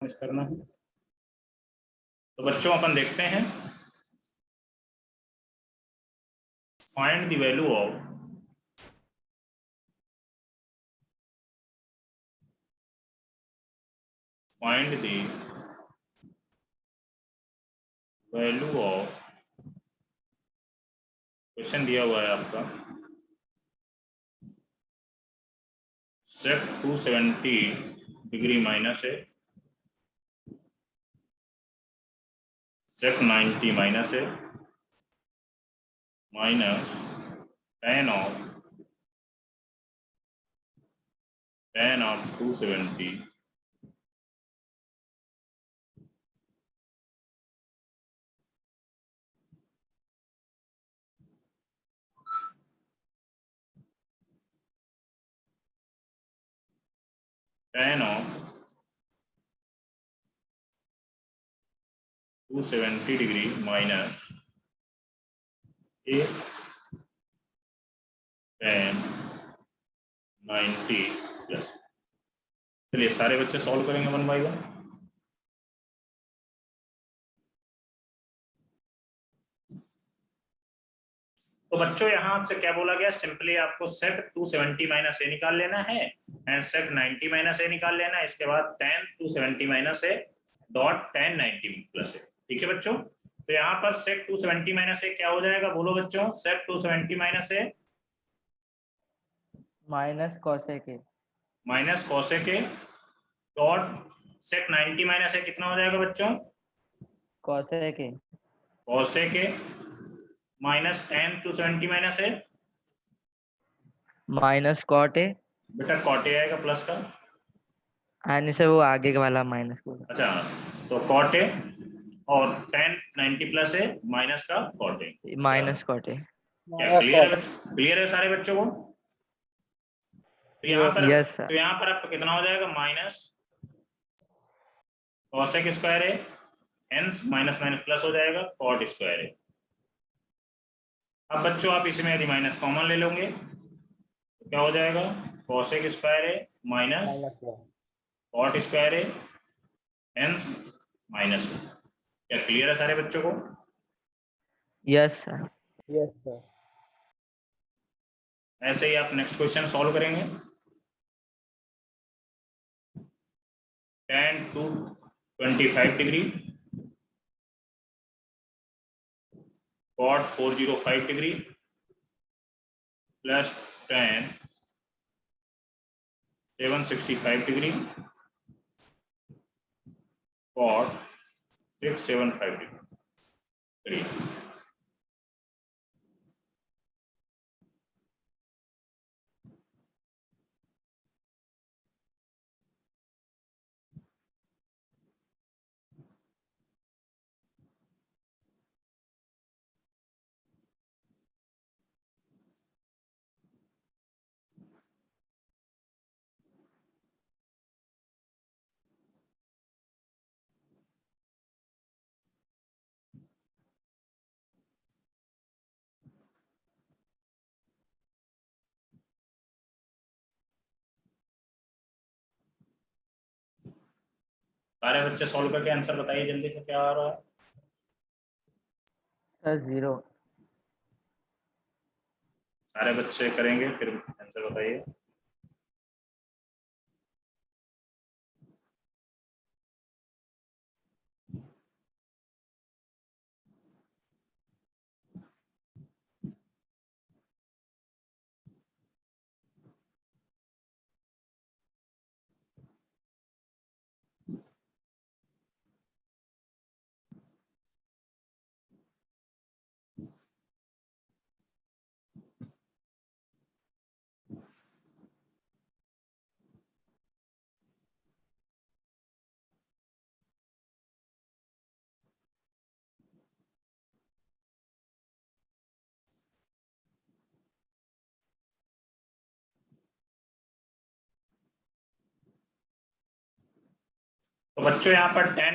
Miss करना है। तो बच्चों अपन देखते हैं find the value of question दिया हुआ है आपका सेक 270 डिग्री माइनस है, सेक 90 माइनस है, minus tan of 270 tan of 270 degree minus A tan 90 plus. चलिए सारे बच्चे सॉल्व करेंगे वन बाय वन। तो बच्चों यहाँ आपसे क्या बोला गया, सिंपली आपको सेक 270 माइनस ए निकाल लेना है एंड सेक 90 माइनस ए निकाल लेना है। इसके बाद tan 270 minus A dot tan 90 plus A. ठीक है बच्चों, तो यहाँ पर सेक 270 माइनस ए क्या हो जाएगा, बोलो बच्चों। Sec 270 minus A minus cosec A minus cosec A dot sec 90 minus A कितना हो जाएगा बच्चों, cosec A cosec A minus tan 270 minus A minus cot A. बेटा कॉट ए आएगा प्लस का, आने से वो आगे का वाला माइनस को। अच्छा तो कॉट ए और tan 90 प्लस ए माइनस का cot A, minus cot A. क्या क्लियर है सारे बच्चों को। तो यहाँ पर यस सर। तो यहाँ पर आपका कितना हो जाएगा, माइनस कॉसेक स्क्वायर है, हेंस माइनस माइनस प्लस हो जाएगा कॉट स्क्वायर है। अब बच्चों आप इसमें यदि माइनस कॉमन ले लोगे तो क्या हो जाएगा, कॉसेक स्क्वायर है माइनस कॉट स्क्वायर है, हेंस माइनस। क्या क्लियर है सारे बच्चों को। Yes sir. Yes sir. ऐसे ही आप नेक्स्ट क्वेश्चन सॉल्व करेंगे। tan 225 degree cot 405 degree plus tan 765 degree cot 675 degree. सारे बच्चे सॉल्व करके आंसर बताइए जल्दी से, क्या आ रहा है। सर 0। सारे बच्चे करेंगे फिर आंसर बताइए। तो बच्चों यहाँ पर tan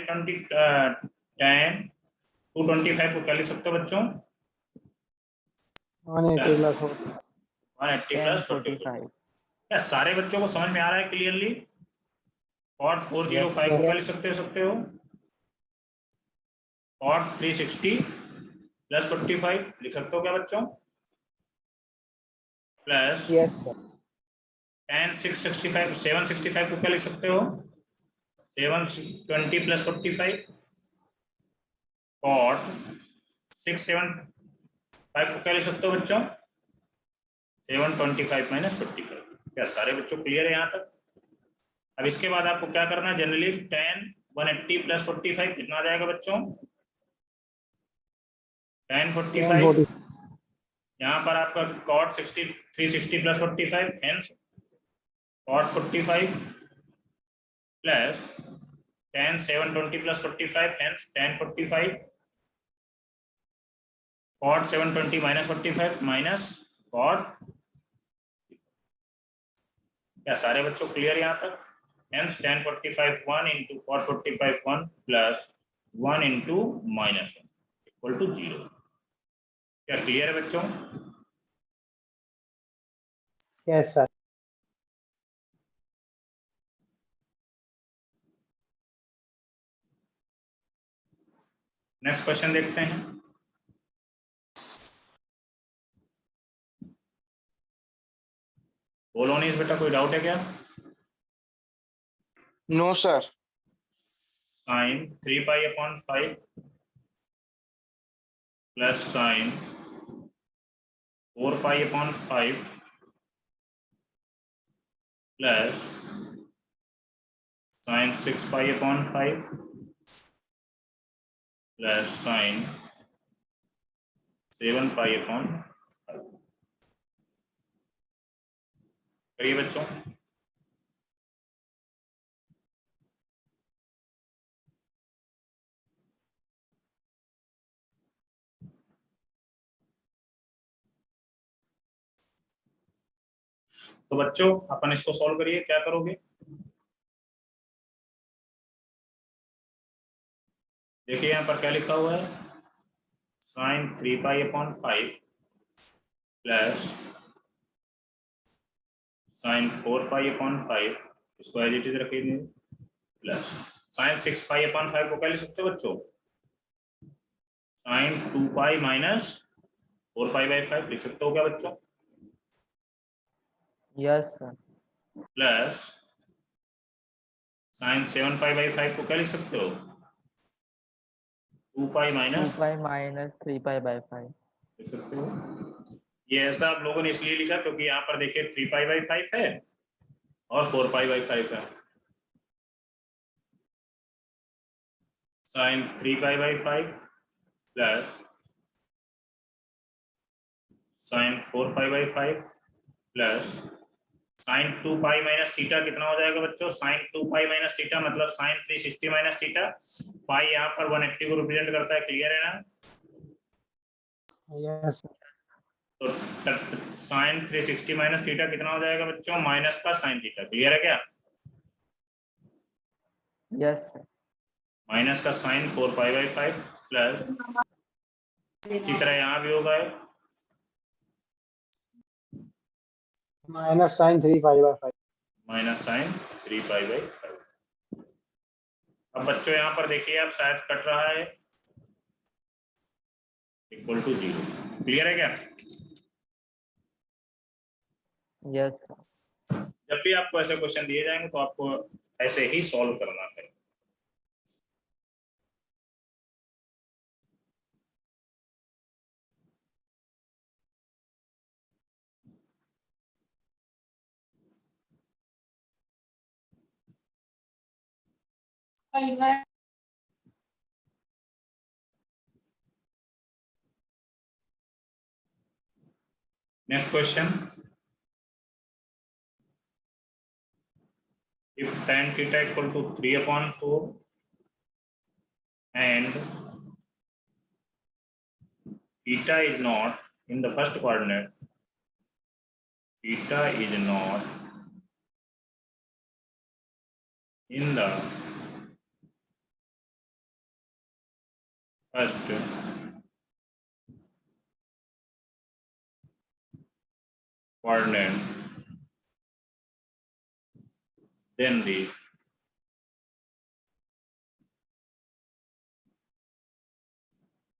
225 को क्या लिख सकते हो बच्चों, 180 प्लस 180 प्लस 45। क्या सारे बच्चों को समझ में आ रहा है क्लियरली। कॉट 405 को क्या लिख सकते हो कॉट 360 प्लस 45 लिख सकते हो क्या बच्चों, प्लस यस सर। tan 665 765 को क्या लिख सकते हो 720 प्लस 45 कॉट 675 को क्या लिख सकते हो बच्चों 725 माइनस 45। क्या सारे बच्चों क्लियर है यहाँ तक? अब इसके बाद आपको क्या करना है, जनरली tan 180 प्लस 45 कितना आ जाएगा बच्चों, tan 45 यहाँ पर आपका cot 360 plus 45 hence cot 45 plus tan 720 plus 45 hence tan 45 cot 720 minus 45 minus cot। क्या सारे बच्चों क्लियर यहाँ तक? Hence tan 45 1 into cot 45 1 plus 1 into minus 1 equal to 0। क्या क्लियर है बच्चों? Yes sir. नेक्स्ट क्वेश्चन देखते हैं। बोलोनीस बेटा कोई डाउट है क्या? No sir. Sine 3 pi upon 5 plus sine 4 pi upon 5 plus sine 6 pi upon 5 plus sine 7 pi upon 5। करिए बच्चों। तो बच्चों अपन इसको सॉल्व करिए, क्या करोगे, देखिए यहाँ पर क्या लिखा हुआ है, sine 3 pi upon 5 plus sine 4 pi upon 5, इसको एज इट इज रखेंगे, प्लस साइन 6 पाई अपॉन 5 को क्या लिख सकते हो बच्चों, sine 2 pi minus 4 pi by 5 लिख सकते हो क्या बच्चों, yes sir. Plus sine 7 pi by 5 को क्या लिख सकते हो 2 pi 2 minus pi minus 3 pi by 5। लिख सकते हो। ये ऐसा आप लोगों ने इसलिए लिखा क्योंकि यहाँ पर देखिए 3 पाई बाई 5 है और 4 पाई बाई 5 है, sine 3 pi by 5 plus sine 4 pi by 5 plus sine 2 pi minus theta कितना हो जाएगा बच्चों, साइन 2 पाई माइनस थीटा मतलब साइन 360 माइनस थीटा, पाई यहाँ पर 180 को रिप्रेजेंट करता है, क्लियर है ना? यस तो साइन 360 माइनस थीटा कितना हो जाएगा बच्चों, माइनस का साइन थीटा, क्लियर है क्या? Yes sir. माइनस का साइन 4 पाई बाई 5 प्लस इसी तरह यहाँ भी होगा minus sine 3 pi by 5। Minus sine 3 pi by 5। अब बच्चों यहाँ पर देखिए आप शायद कट रहा है, इक्वल टू 0, क्लियर है क्या? Yes sir. जब भी आपको ऐसे क्वेश्चन दिए जाएंगे तो आपको ऐसे ही सॉल्व करना है। Next question, if tan theta equal to 3 upon 4 and theta is not in the first coordinate, theta is not in the first coordinate, then the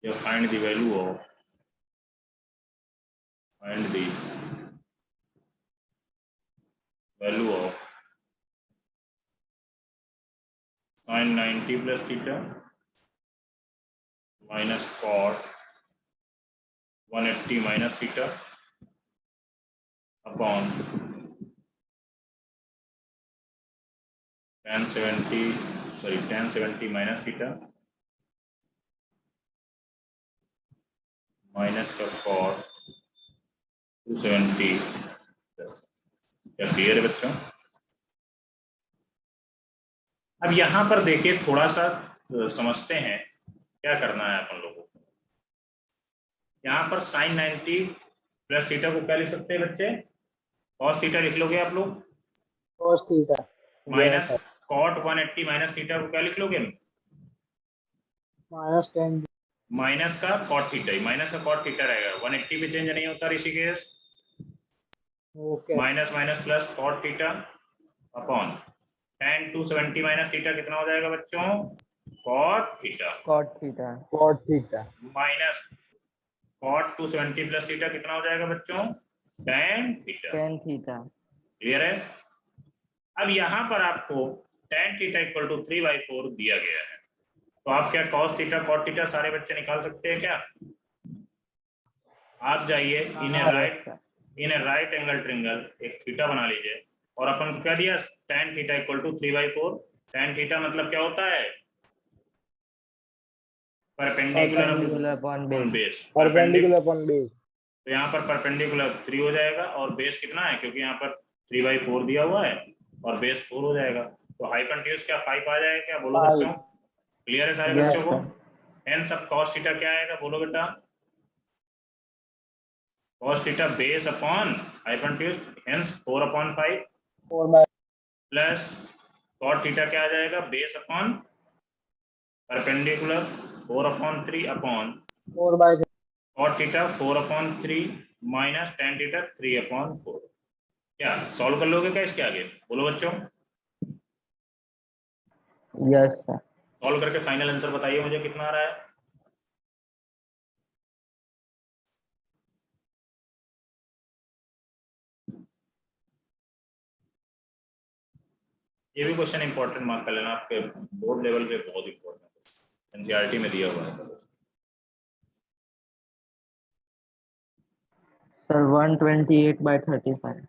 या find the value of sin 90 plus theta minus cot 180 minus theta upon tan 70 minus theta minus का cot 270 क्या clear है बच्चों? अब यहाँ पर देखिए थोड़ा सा समझते हैं क्या करना है अपन लोगों को। यहाँ पर sin 90 प्लस थीटा को क्या लिख सकते हैं बच्चे? cos थीटा लिख लोगे आप लोग, cos theta minus cot 180 minus theta को क्या लिख लोगे? minus 10 माइनस का cot थीटा ही, माइनस का cot थीटा रहेगा, 180 पे चेंज नहीं होता Rishikesh. okay minus minus plus cot theta upon tan 270 minus theta कितना हो जाएगा बच्चों? cot theta cot theta, minus cot 270 plus theta कितना हो जाएगा बच्चों? tan theta. tan theta, clear है? अब यहाँ पर आपको tan थीटा इक्वल टू 3/4 दिया गया है, तो आप क्या cos थीटा cot थीटा सारे बच्चे निकाल सकते हैं क्या? आप जाइए in a right angle triangle एक थीटा बना लीजिए और अपन को क्या दिया? tan theta equal to 3/4। tan theta मतलब क्या होता है? Perpendicular upon on base, base. perpendicular upon base तो यहाँ पर परपेंडिकुलर 3 हो जाएगा और बेस कितना है? क्योंकि यहाँ पर 3/4 दिया हुआ है और बेस 4 हो जाएगा, तो हाइपोटेन्यूज क्या 5 आ जाएगा क्या? बोलो 5 बच्चों, क्लियर है सारे Yes, बच्चों को? sir. एन सब cos थीटा क्या आएगा? बोलो बेटा, cos theta base upon hypotenuse, hence 4/5 4/5 plus cot theta क्या आ जाएगा? Base upon perpendicular 4/3 upon 4/3 cot theta 4/3 minus tan theta 3/4। क्या सॉल्व कर लोगे क्या इसके आगे? बोलो बच्चों, yes sir, सॉल्व करके फाइनल आंसर बताइए मुझे कितना आ रहा है। ये भी क्वेश्चन इंपॉर्टेंट मार्क कर लेना, आपके बोर्ड लेवल पे बहुत इंपॉर्टेंट है, एनसीईआरटी में दिया हुआ है। sir 128/35,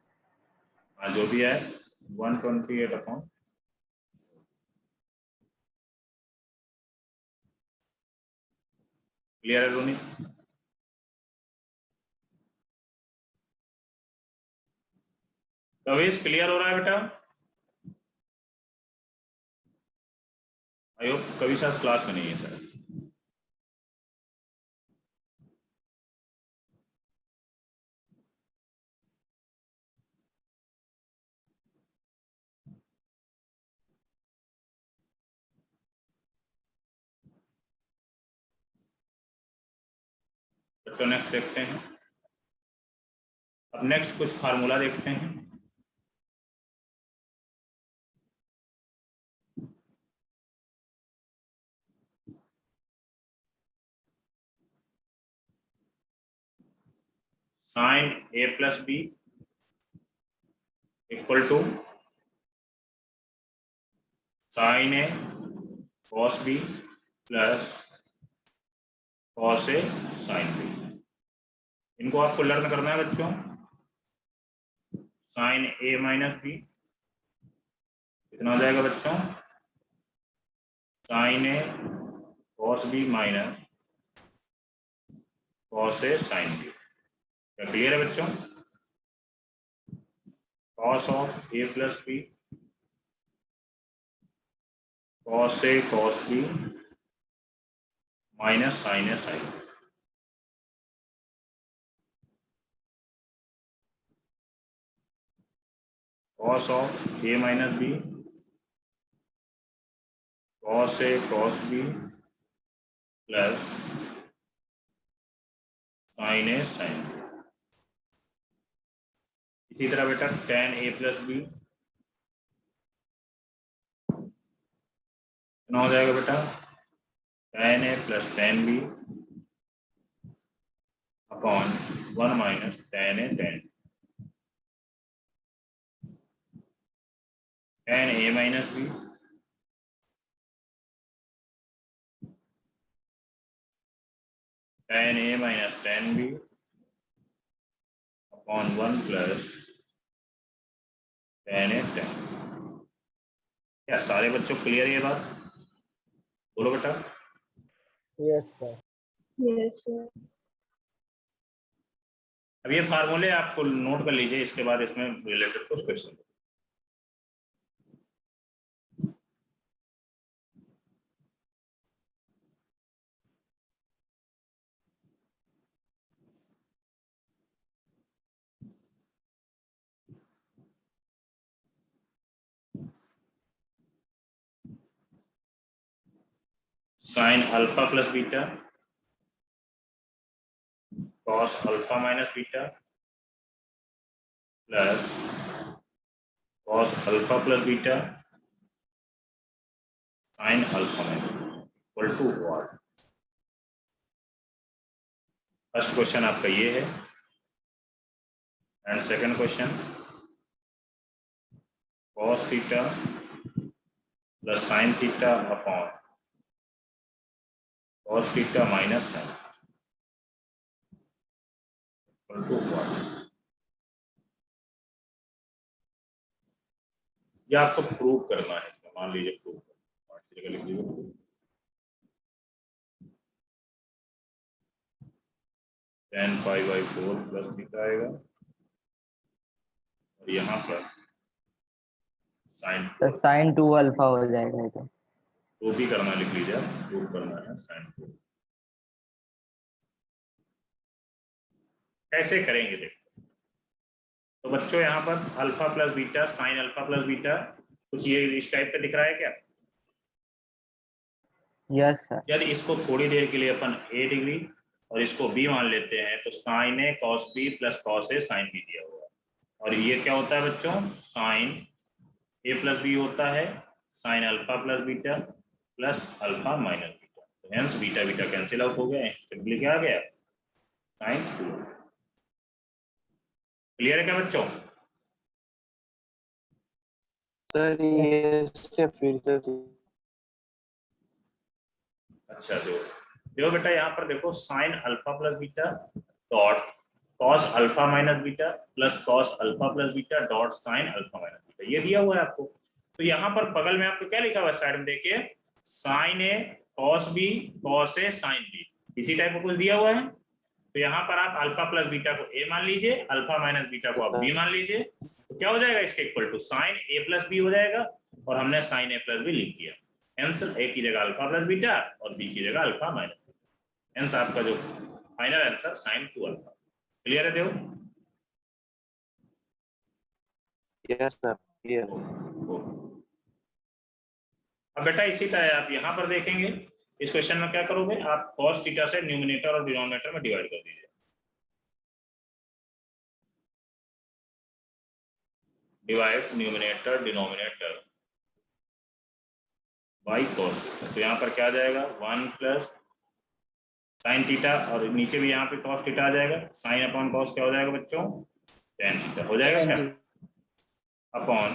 हाँ जो भी है 128 अपॉन, क्लियर है रोनी? कविश क्लियर हो रहा है बेटा? आई होप कविश आज क्लास में नहीं है सर। बच्चों नेक्स्ट देखते हैं, अब नेक्स्ट कुछ फार्मूला देखते हैं। sin a plus B equal to sin a cos b plus cos a sin b। इनको आपको लर्न करना है बच्चों। sin a माइनस बी कितना हो जाएगा बच्चों? sin a cos b minus cos a sin b। क्या क्लियर है बच्चों? cos of a plus B cos a cos b minus sin a sin b। cos of a minus B cos a cos b plus sin a sin b। इसी तरह बेटा tan a plus B कितना हो जाएगा बेटा? tan a plus tan b upon 1 minus tan A tan A minus B tan A minus tan B upon 1 plus tan A tan। क्या सारे बच्चों क्लियर है ये बात? बोलो बेटा। Yes sir. Yes sir. अब ये फार्मूले आपको नोट कर लीजिए, इसके बाद इसमें रिलेटेड कुछ question. Sine alpha plus beta cos alpha minus beta plus cos alpha plus beta sine alpha minus equal to what? First question आपका ये है and second question cos theta plus sine theta upon cos theta minus sine equal to what? ये आपको prove करना है इसमें, मान लीजिए प्रूव करना, लिख लीजिए tan pi by 4 plus theta आएगा और यहाँ पर साइन तो sin 2 अल्फा हो जाएगा ये तो। तो भी करना, लिख लीजिए आप, प्रूव करना है साइन 2। कैसे करेंगे देखो। तो बच्चों यहाँ पर alpha plus beta sine alpha plus beta कुछ ये इस टाइप का दिख रहा है क्या? Yes sir. यदि इसको थोड़ी देर के लिए अपन a डिग्री और इसको b मान लेते हैं तो sine a cos b plus cos a sine b दिया हुआ है। और ये क्या होता है बच्चों? साइन a प्लस b होता है sine alpha plus beta plus alpha minus beta. तो hence beta beta cancel out हो गया, सिंपली क्या आ गया? साइन 2। क्लियर है क्या बच्चों? सर ये स्टेप फिर से। अच्छा देखो बेटा यहाँ पर देखो sign alpha plus beta dot cos alpha minus beta plus cos alpha plus beta dot sign alpha minus beta, ये दिया हुआ है आपको। तो यहाँ पर बगल में आपको क्या लिखा हुआ है साइड में देखिए, sign A cos B cos A sine B, इसी टाइप का कुछ दिया हुआ है। तो यहाँ पर आप अल्फा प्लस बीटा को ए मान लीजिए, अल्फा माइनस बीटा को आप बी मान लीजिए, तो क्या हो जाएगा इसके equal to sine A plus B हो जाएगा और हमने साइन ए प्लस बी लिख दिया। आंसर ए की जगह अल्फा प्लस बीटा और बी की जगह अल्फा माइनस बीटा। आंसर आपका जो final answer sine 2 alpha. Clear है देव? Yes sir clear. अब बेटा इसी तरह आप यहाँ पर देखेंगे, इस क्वेश्चन में क्या करोगे आप? cos थीटा से न्यूमिनेटर और डिनोमिनेटर में डिवाइड कर दीजिए। Divide numerator denominator by cos theta. तो यहाँ पर क्या आ जाएगा? 1 प्लस साइन थीटा और नीचे भी यहाँ पे cos थीटा आ जाएगा। साइन अपॉन cos क्या हो जाएगा बच्चों? tan थीटा हो जाएगा क्या? Upon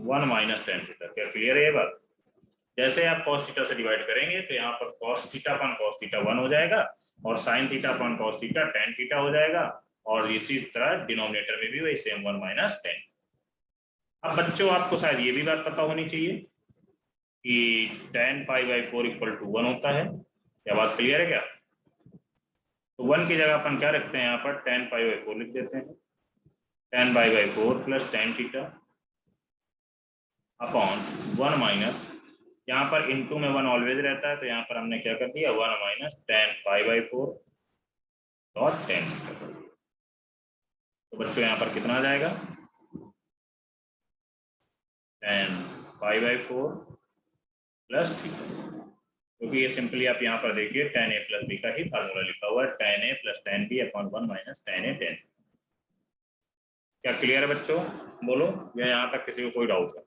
1 minus tan theta. क्या क्लियर है ये बात? जैसे आप cos थीटा से डिवाइड करेंगे तो यहाँ पर cos theta upon cos theta 1 हो जाएगा और sin theta upon cos theta tan theta हो जाएगा और इसी तरह डिनोमिनेटर में भी वही सेम 1 माइनस tan। अब बच्चों आपको शायद ये भी बात पता होनी चाहिए कि tan pi by 4 equal to 1 होता है। क्या बात क्लियर है क्या? तो 1 की जगह अपन क्या रखते हैं यहाँ पर? tan पाई बाई 4 लिख देते हैं। tan pi by 4 plus tan theta upon 1 minus, यहाँ पर इनटू में 1 ऑलवेज रहता है तो यहाँ पर हमने क्या कर दिया? 1 minus tan pi by 4 dot tan theta. तो बच्चों यहाँ पर कितना आ जाएगा? tan pi by 4 plus theta, क्योंकि ये सिंपली आप यहाँ पर देखिए tan a प्लस b का ही फार्मूला लिखा हुआ है, tan a plus tan b upon 1 minus tan a tan। क्या क्लियर है बच्चों? बोलो, या यहाँ तक किसी को कोई डाउट है?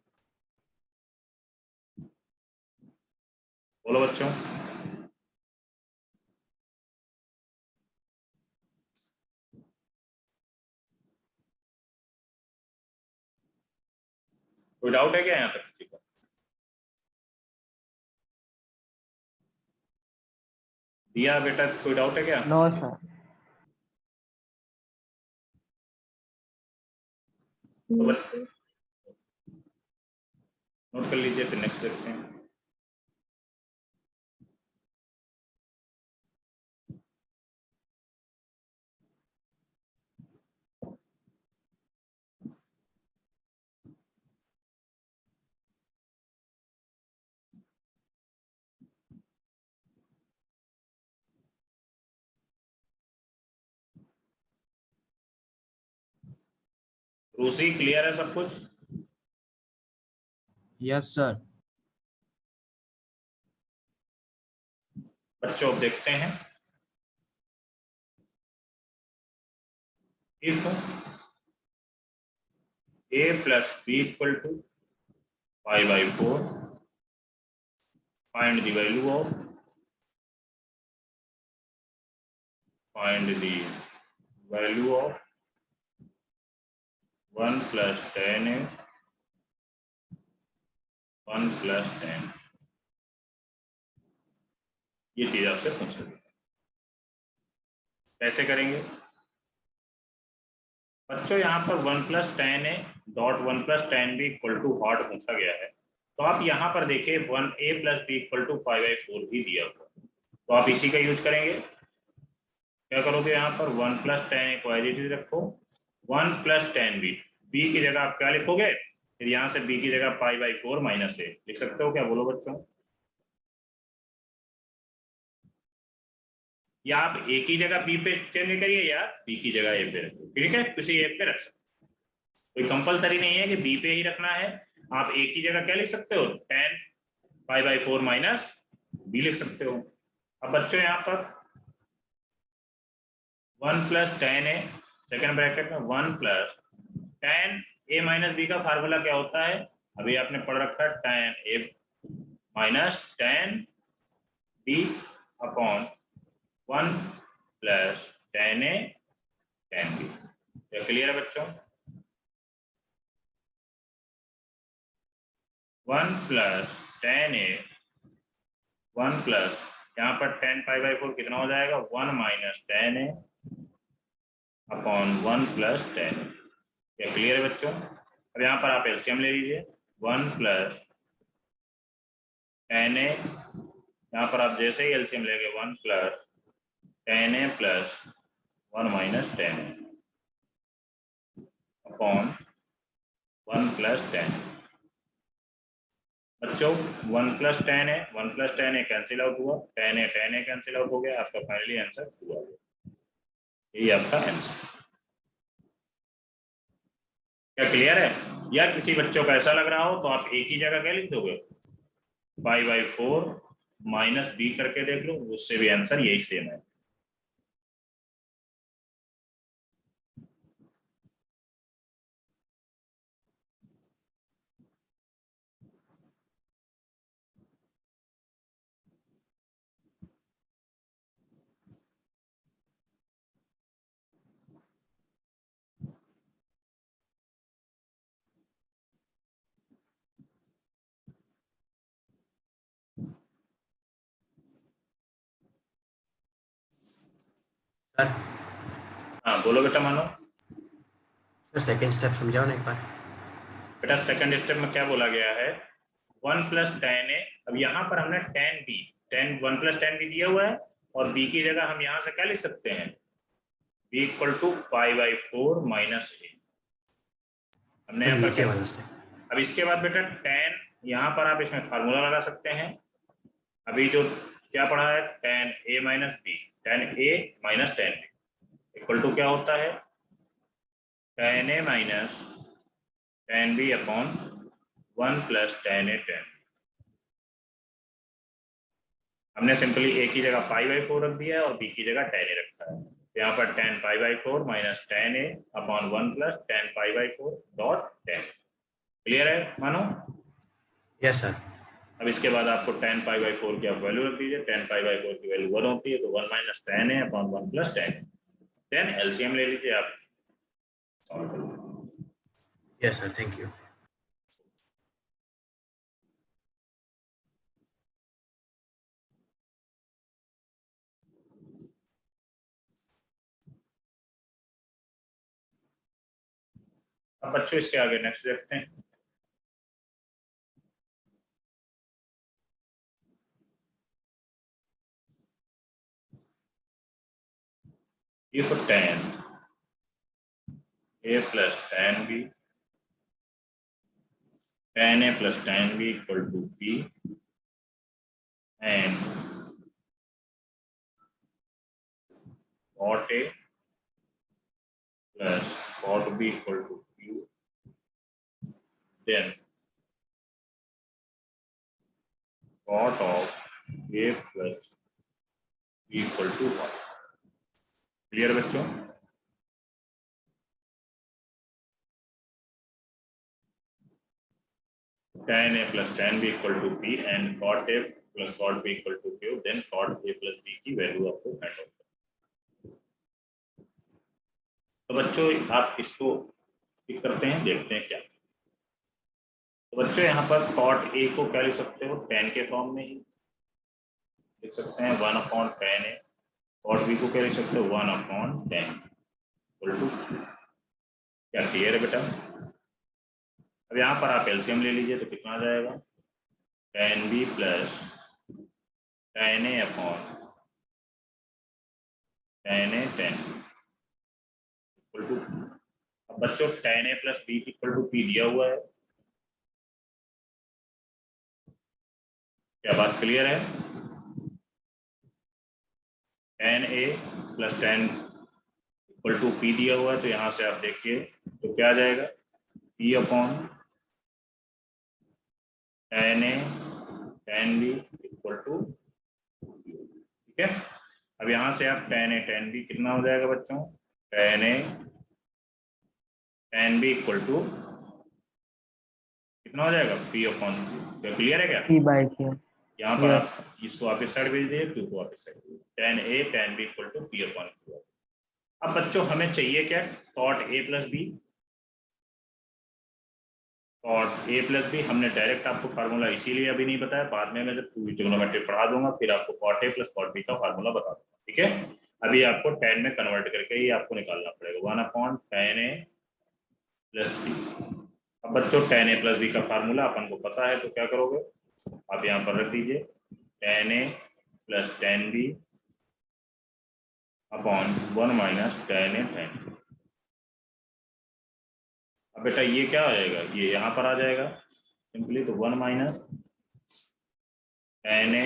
बोलो बच्चों। कोई डाउट है क्या यहाँ तक किसी का? दिया बेटा, कोई डाउट है क्या? No sir. तो नोट कर लीजिए, फिर नेक्स्ट देखते हैं। रूसी क्लियर है सब कुछ? Yes sir. बच्चों अब देखते हैं, if a plus b equal to pi by 4, find the value of of 1 plus tan a 1 plus tan। ये चीज आपसे पूछेगी, कैसे करेंगे बच्चों? यहाँ पर 1 plus tan A dot 1 plus tan B equal to what पूछा गया है, तो आप यहाँ पर देखिए 1 a plus B equal to pi by 4 भी दिया हुआ, तो आप इसी का यूज करेंगे। क्या करोगे यहाँ पर 1 प्लस टेन ए को एज इट इज रखो, 1 प्लस टेन बी, बी की जगह आप क्या लिखोगे, फिर यहाँ से बी की जगह पाई बाई 4 माइनस ए लिख सकते हो क्या? बोलो बच्चों। या आप ए की जगह बी पे चेंज करिए या बी की जगह ए पे रखो, ठीक है, किसी एक पे रख सकते, कोई कंपलसरी नहीं है कि बी पे ही रखना है। आप ए की जगह क्या लिख सकते हो, tan pi by 4 minus B लिख सकते हो। अब बच्चों यहाँ पर 1 plus tan A second bracket में 1 plus tan A minus B का फार्मूला क्या होता है, अभी आपने पढ़ रखा है, tan A minus tan B upon 1 plus tan A tan B. क्या क्लियर है बच्चों? 1 प्लस टेन ए 1 प्लस यहाँ पर टेन पाई बाई 4 कितना हो जाएगा, 1 माइनस टेन ए अपॉन 1 प्लस टेन। क्या क्लियर है बच्चों? अब यहाँ पर आप एलसीएम ले लीजिए, 1 प्लस टेन ए, यहाँ पर आप जैसे ही एलसीएम लेंगे 1 प्लस टेन ए प्लस 1 माइनस टेन ए अपॉन 1 प्लस टेन। बच्चों 1 प्लस टेन है, 1 प्लस टेन है कैंसिल आउट हुआ, टेन है कैंसिल आउट हो गया, आपका फाइनली आंसर हुआ, यही आपका आंसर। क्या क्लियर है? या किसी बच्चों का ऐसा लग रहा हो तो आप एक ही जगह क्या लिख दोगे, पाई बाई 4 माइनस बी करके देख लो, उससे भी आंसर यही सेम है। सर हाँ बोलो बेटा मानो। सर सेकंड स्टेप समझाओ ना एक बार। बेटा सेकंड स्टेप में क्या बोला गया है, 1 प्लस टेन ए, अब यहाँ पर हमने tan B, tan 1 plus tan B दिया हुआ है, और बी की जगह हम यहाँ से क्या लिख सकते हैं, B equal to pi by 4 minus A. हमने यहाँ पर क्या, अब इसके बाद बेटा टेन, यहाँ पर आप इसमें फार्मूला लगा सकते हैं। अभी जो क्या पढ़ा है, tan A minus B, tan A minus tan B equal to क्या होता है, tan A minus tan B upon 1 plus tan A tan. हमने सिंपली ए की जगह पाई बाई 4 रख दिया है और बी की जगह टेन ए रखा है, तो यहाँ पर ten pi by 4 minus ten A upon 1 plus ten pi by 4 dot ten. Clear है मानो? Yes sir. अब इसके बाद आपको टेन पाई बाई 4 की आप वैल्यू रख दीजिए, टेन पाई बाई 4 की वैल्यू 1 होती है, तो 1 माइनस टेन है upon 1 plus tan, then LCM ले लीजिए आप। Yes sir, thank you. अब बच्चों इसके आगे नेक्स्ट देखते हैं। if tan a plus tan b, tan a plus tan b equal to p, and cot a plus cot b equal to q, then cot of a plus b equal to 1। Clear बच्चों? tan a plus tan b equal to p and cot a plus cot b equal to q, then cot a plus b की value आपको find out करनी है। तो बच्चों आप इसको ठीक करते हैं, देखते हैं क्या। तो बच्चों यहाँ पर cot a को क्या लिख सकते हो, tan के फॉर्म में ही लिख सकते हैं 1/tan a, cot b को क्या लिख सकते हो 1/tan इक्वल टू, क्या क्लियर है बेटा? अब यहाँ पर आप एलसीएम ले लीजिए तो कितना आ जाएगा, tan b plus tan a upon tan a tan equal to. अब बच्चों tan a plus b equal to p दिया हुआ है, क्या बात क्लियर है? tan a plus tan equal to p दिया हुआ है, तो यहाँ से आप देखिए तो क्या आ जाएगा, p upon tan a tan b equal to, ठीक है। अब यहाँ से आप tan a tan b कितना हो जाएगा बच्चों, tan a tan b equal to कितना हो जाएगा, p अपॉन q। क्या क्लियर है क्या? p/q। यहाँ पर आप इसको आप इस साइड भेज दिए, q को आप इस side, tan a tan b equal to p upon q। अब बच्चों हमें चाहिए क्या, cot a plus b। cot a plus b हमने डायरेक्ट आपको फार्मूला इसीलिए अभी नहीं बताया, बाद में मैं जब ट्रिग्नोमेट्री पढ़ा दूंगा फिर आपको cot a plus cot b का फार्मूला बता दूंगा, ठीक है। अभी आपको tan में कन्वर्ट करके ही आपको निकालना पड़ेगा 1/tan a प्लस b। अब बच्चों tan a प्लस b का फार्मूला अपन को पता है, तो क्या करोगे आप यहाँ पर रख दीजिए tan a plus tan b upon 1 minus tan a tan b। अब बेटा ये क्या आ जाएगा, ये यहाँ पर आ जाएगा सिंपली, तो 1 minus tan a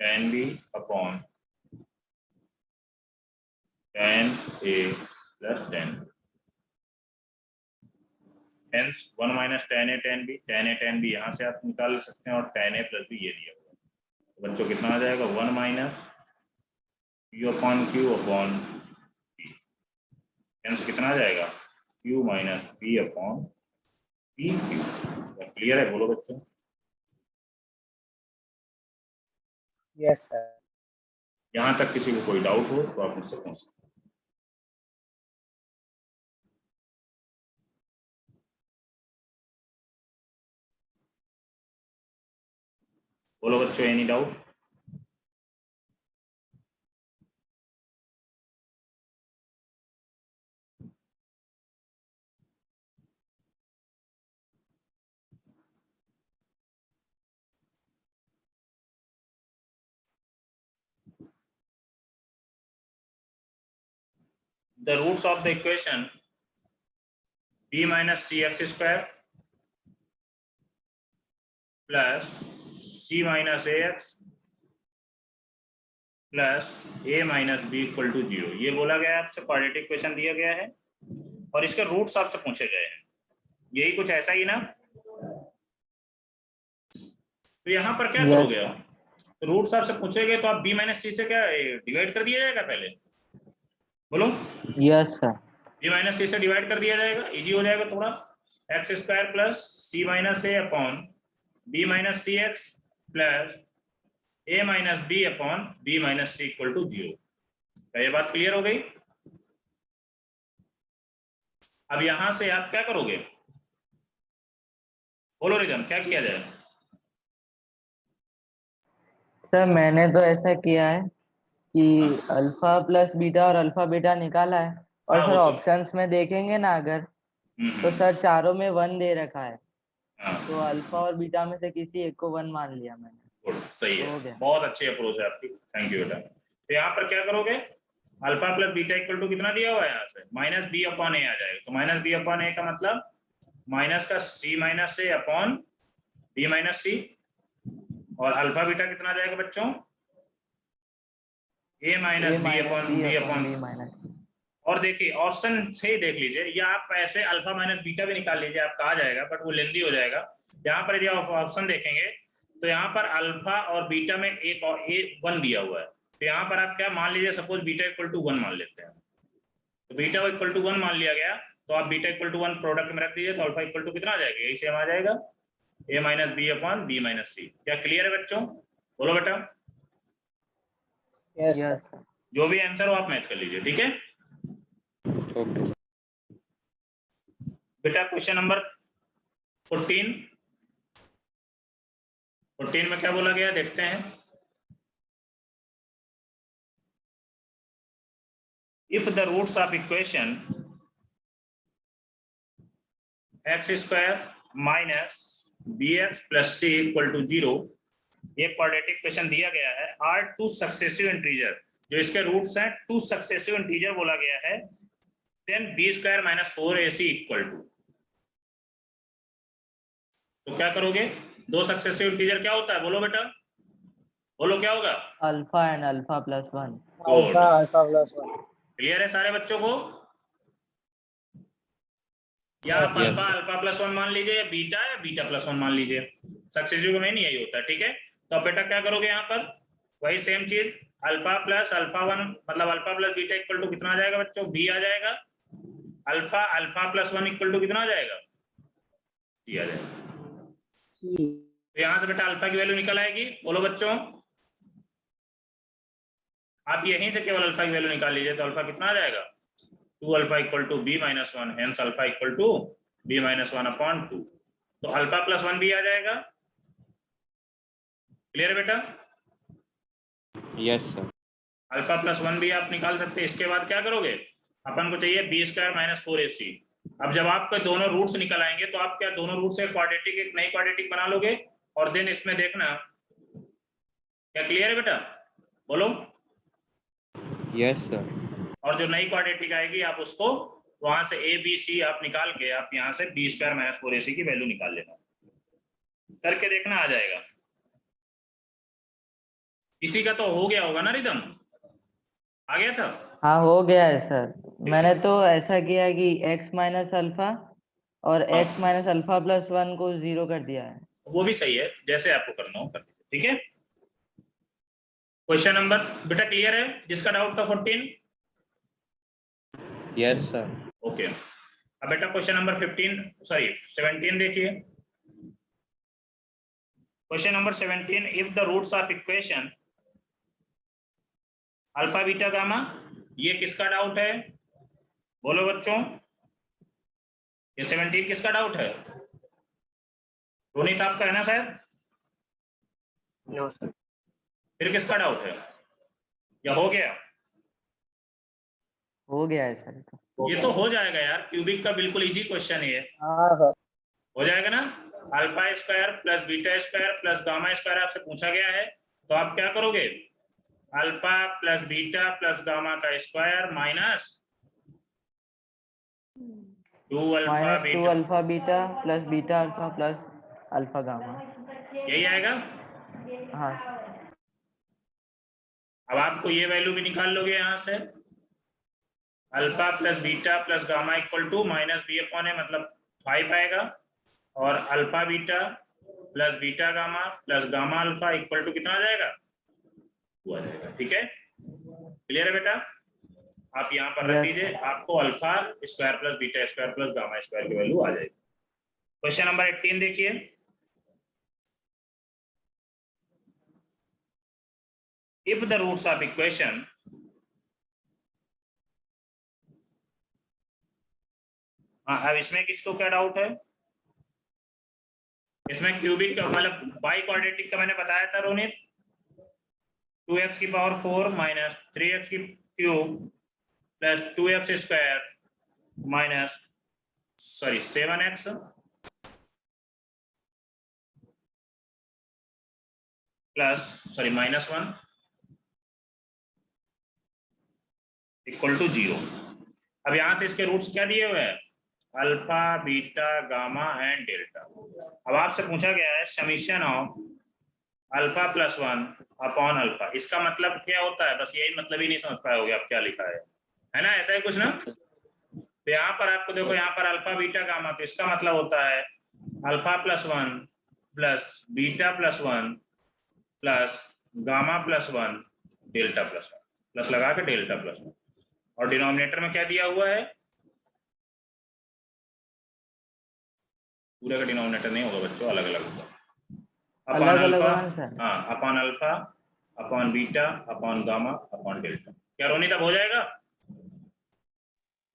tan b upon tan a plus tan b। Hence 1 minus tan a tan b यहाँ से आप निकाल सकते हैं, और tan a प्लस b ये दिया हुआ है। तो बच्चों कितना आ जाएगा 1 minus q upon q upon p, hence कितना आ जाएगा q minus p upon p q। Clear है, बोलो बच्चों? Yes sir. यहाँ तक किसी को कोई डाउट हो तो आप मुझसे पूछ सकते हैं। बोलो बच्चों, any doubt? The roots of the equation b minus cx square plus c minus ax plus a minus B equal to 0, ये बोला गया है आपसे, क्वाड्रेटिक इक्वेशन दिया गया है और इसके रूट्स आपसे पूछे गए हैं, यही कुछ ऐसा ही ना। तो यहाँ पर क्या करोगे आप, रूट्स आपसे पूछे गए तो आप b माइनस सी से क्या डिवाइड कर दिया जाएगा, पहले बोलो। Yes sir. b minus C से डिवाइड कर दिया जाएगा, इजी हो जाएगा थोड़ा। X square plus C minus A upon B minus C X plus a minus B upon B minus C equal to 0। क्या ये बात क्लियर हो गई? अब यहां से आप क्या करोगे, बोलो रिदम, क्या किया जाए? सर मैंने तो ऐसा किया है कि अल्फा प्लस बीटा और अल्फा बीटा निकाला है, और हाँ, सर वो तो ऑप्शंस में देखेंगे ना, अगर तो सर चारों में 1 दे रखा है, हाँ तो अल्फा और बीटा में से किसी एक को 1 मान लिया मैंने। गुड, सही हो है, गया। बहुत अच्छी अप्रोच है आपकी, थैंक यू बेटा। तो यहाँ पर क्या करोगे, alpha plus beta equal to कितना दिया हुआ है यहाँ से माइनस बी अपॉन ए आ जाएगा। तो माइनस बी अपॉन ए का मतलब माइनस का C minus A upon B minus C, और अल्फा बीटा कितना जाएगा बच्चों, A minus B upon B upon. B minus. और देखिए ऑप्शन से ही देख लीजिए, या आप ऐसे अल्फा माइनस बीटा भी निकाल लीजिए, आपका आ जाएगा, बट वो लेंदी हो जाएगा। यहाँ पर यदि आप ऑप्शन देखेंगे तो यहाँ पर अल्फा और बीटा में एक और ए 1 दिया हुआ है, तो यहाँ पर आप क्या मान लीजिए, सपोज बीटा इक्वल टू 1 मान लेते हैं, तो बीटा इक्वल टू 1 मान लिया गया, तो आप बीटा इक्वल टू 1 प्रोडक्ट में रख दीजिए, तो अल्फा इक्वल टू कितना आ जाएगा, यही सेम आ जाएगा, A minus B upon B minus C. क्या क्लियर है बच्चों, बोलो बेटा। Yes yes sir. सर। जो भी आंसर हो आप मैच कर लीजिए, ठीक है ओके बेटा। क्वेश्चन नंबर 14 में क्या बोला गया देखते हैं। If the roots of equation X square minus B X plus C equal to 0, ये क्वाड्रेटिक इक्वेशन दिया गया है, आर टू सक्सेसिव इंटीजर, जो इसके रूट्स हैं टू सक्सेसिव इंटीजर बोला गया है, then B square minus 4ac equal to. तो क्या करोगे, दो सक्सेसिव इंटीजर क्या होता है, बोलो बेटा, बोलो क्या होगा, alpha and alpha plus 1। Alpha alpha plus 1। Clear है सारे बच्चों को, या आप अल्फा अल्फा प्लस 1 मान लीजिए, या बीटा प्लस 1 मान लीजिए, सक्सेसिव में नहीं यही होता है, ठीक है। तो अब बेटा क्या करोगे, यहाँ पर वही सेम चीज, अल्फा प्लस अल्फा 1 मतलब alpha plus beta equal to कितना आ जाएगा बच्चों, बी आ जाएगा, alpha alpha plus 1 equal to कितना आ जाएगा, सी आ जाएगा। तो यहाँ से बेटा अल्फा की वैल्यू निकल आएगी, बोलो बच्चों, आप यहीं से केवल अल्फा की वैल्यू निकाल लीजिए, तो अल्फा कितना आ जाएगा, 2 alpha equal to B minus 1, hence alpha equal to B minus 1 upon 2। तो अल्फा प्लस 1 भी आ जाएगा, क्लियर बेटा। Yes sir. अल्फा प्लस 1 भी आप निकाल सकते हैं। इसके बाद क्या करोगे, अपन को चाहिए बी स्क्वायर माइनस 4ac। अब जब आपके दोनों रूट्स निकल आएंगे, तो आप क्या दोनों रूट से क्वाड्रेटिक एक नई क्वाड्रेटिक बना लोगे, और देन इसमें देखना, क्या क्लियर है बेटा, बोलो। Yes sir. और जो नई क्वाड्रेटिक आएगी आप उसको वहां से ए बी सी आप निकाल के आप यहाँ से बी स्क्वायर माइनस 4ac की वैल्यू निकाल लेना, करके देखना आ जाएगा। इसी का तो हो गया होगा ना रिदम, आ गया था। हाँ हो गया है सर। मैंने तो ऐसा किया कि x माइनस अल्फा और x माइनस अल्फा प्लस 1 को 0 कर दिया है। वो भी सही है, जैसे आपको करना हो कर दीजिए, ठीक है। क्वेश्चन नंबर बेटा क्लियर है, जिसका डाउट था 14। Yes sir. ओके, अब बेटा क्वेश्चन नंबर 17 देखिए। Question number 17, if the roots of equation alpha beta gamma, ये किसका डाउट है, बोलो बच्चों, ये 17 किसका डाउट है, रोनित आपका है ना शायद, नो सर। फिर किसका डाउट है, या हो गया, हो गया है सर। ये तो हो जाएगा यार, क्यूबिक का बिल्कुल इजी क्वेश्चन है, हाँ सर। हो जाएगा ना। Alpha square plus beta square plus gamma square आपसे पूछा गया है, तो आप क्या करोगे, alpha plus beta plus gamma का square minus 2 alpha beta plus beta alpha plus alpha gamma, यही आएगा। हाँ सर। अब आपको ये वैल्यू भी निकाल लोगे यहाँ से, alpha plus beta plus gamma equal to minus B upon A मतलब 5 आएगा, और alpha beta plus beta gamma plus gamma alpha equal to कितना आ जाएगा, 2 आ जाएगा, ठीक है। क्लियर है बेटा, आप यहाँ पर रख दीजिए, आपको alpha square plus beta square plus gamma square की वैल्यू आ जाएगी। क्वेश्चन नंबर 18 देखिए। If the roots of equation अब इसमें किसको क्या डाउट है, इसमें क्यूबिक मतलब बाई क्वाड्रेटिक का मैंने बताया था रोनित, 2x की पावर 4 माइनस 3x की cube plus 2x square minus sorry 7x plus sorry -1 equal to 0। अब यहां से इसके रूट्स क्या दिए हुए हैं? Alpha, beta, gamma and delta. अब आपसे पूछा गया है summation of alpha plus 1 upon alpha. इसका मतलब क्या होता है? बस यही मतलब ही नहीं समझ पाए होगे आप क्या लिखा है ना? ऐसा ही कुछ ना। तो यहाँ पर आपको देखो, यहाँ पर अल्फा, बीटा, गामा, तो इसका मतलब होता है alpha plus 1 plus beta plus 1 plus gamma plus 1 delta plus 1, plus लगा के डेल्टा प्लस 1। और डिनोमिनेटर में क्या दिया हुआ है? पूरा का डिनोमिनेटर नहीं होगा बच्चों, अलग अलग होगा। अपॉन अलग-अलग अल्फा, होगा ना सर? हाँ, upon alpha upon beta upon gamma upon delta. क्या रोनी तब हो जाएगा?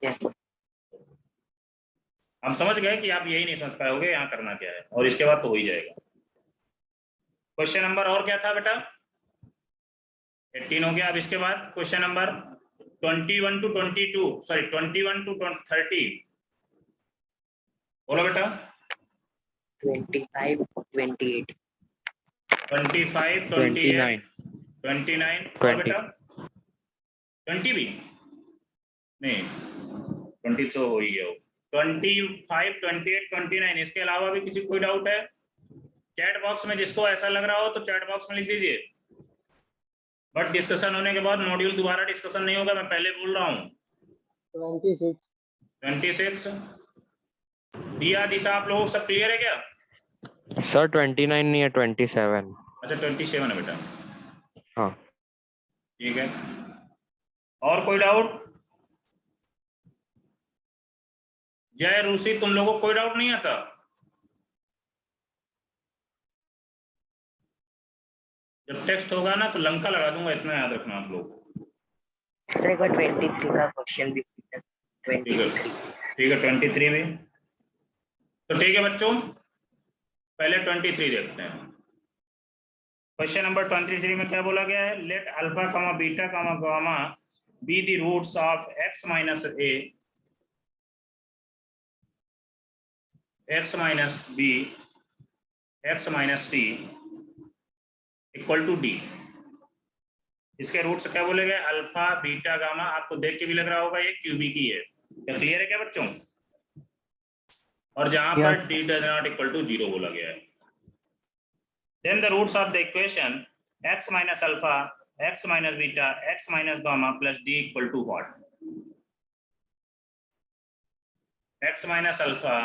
Yes. हम समझ गए कि आप यही नहीं समझ पाओगे यहाँ करना क्या है, और इसके बाद तो हो ही जाएगा। क्वेश्चन नंबर और क्या था बेटा? 18 हो गया। अब इसके बाद question number 21 to 22, sorry 21 to 30 बोलो बेटा। 25, 28. 25, 28, 29 और बेटा 20 भी नहीं, 20 तो हो ही गया। 25, 28, 29। इसके अलावा भी किसी कोई डाउट है? चैट बॉक्स में जिसको ऐसा लग रहा हो तो चैट बॉक्स में लिख दीजिए। बट डिस्कशन होने के बाद मॉड्यूल दोबारा डिस्कशन नहीं होगा, मैं पहले बोल रहा हूँ। 26. 26 दिया दिशा आप लोगों को सब क्लियर है क्या? सर 29 नहीं है 27। अच्छा 27 है बेटा, हाँ ठीक है। और कोई डाउट? जय रूसी, तुम लोगों को कोई डाउट नहीं आता? जब टेस्ट होगा ना तो लंका लगा दूंगा, इतना याद रखना आप लोग। सर एक बार 23 का क्वेश्चन भी पूछा। ठीक है 23. ठीक है, 23 भी तो ठीक है बच्चों। पहले 23 देखते हैं। क्वेश्चन नंबर 23 में क्या बोला गया है? Let alpha comma beta comma gamma be the roots of x minus a, x minus b, x minus c equal to d। इसके रूट्स क्या बोले गए? Alpha, beta, gamma. आपको देख के भी लग रहा होगा ये क्यूबिक है। क्या क्लियर है क्या बच्चों? और जहां पर Yes. d does not equal to 0 बोला गया है। Then the roots of the equation x minus alpha, x minus beta, x minus gamma plus d equal to what? x minus alpha,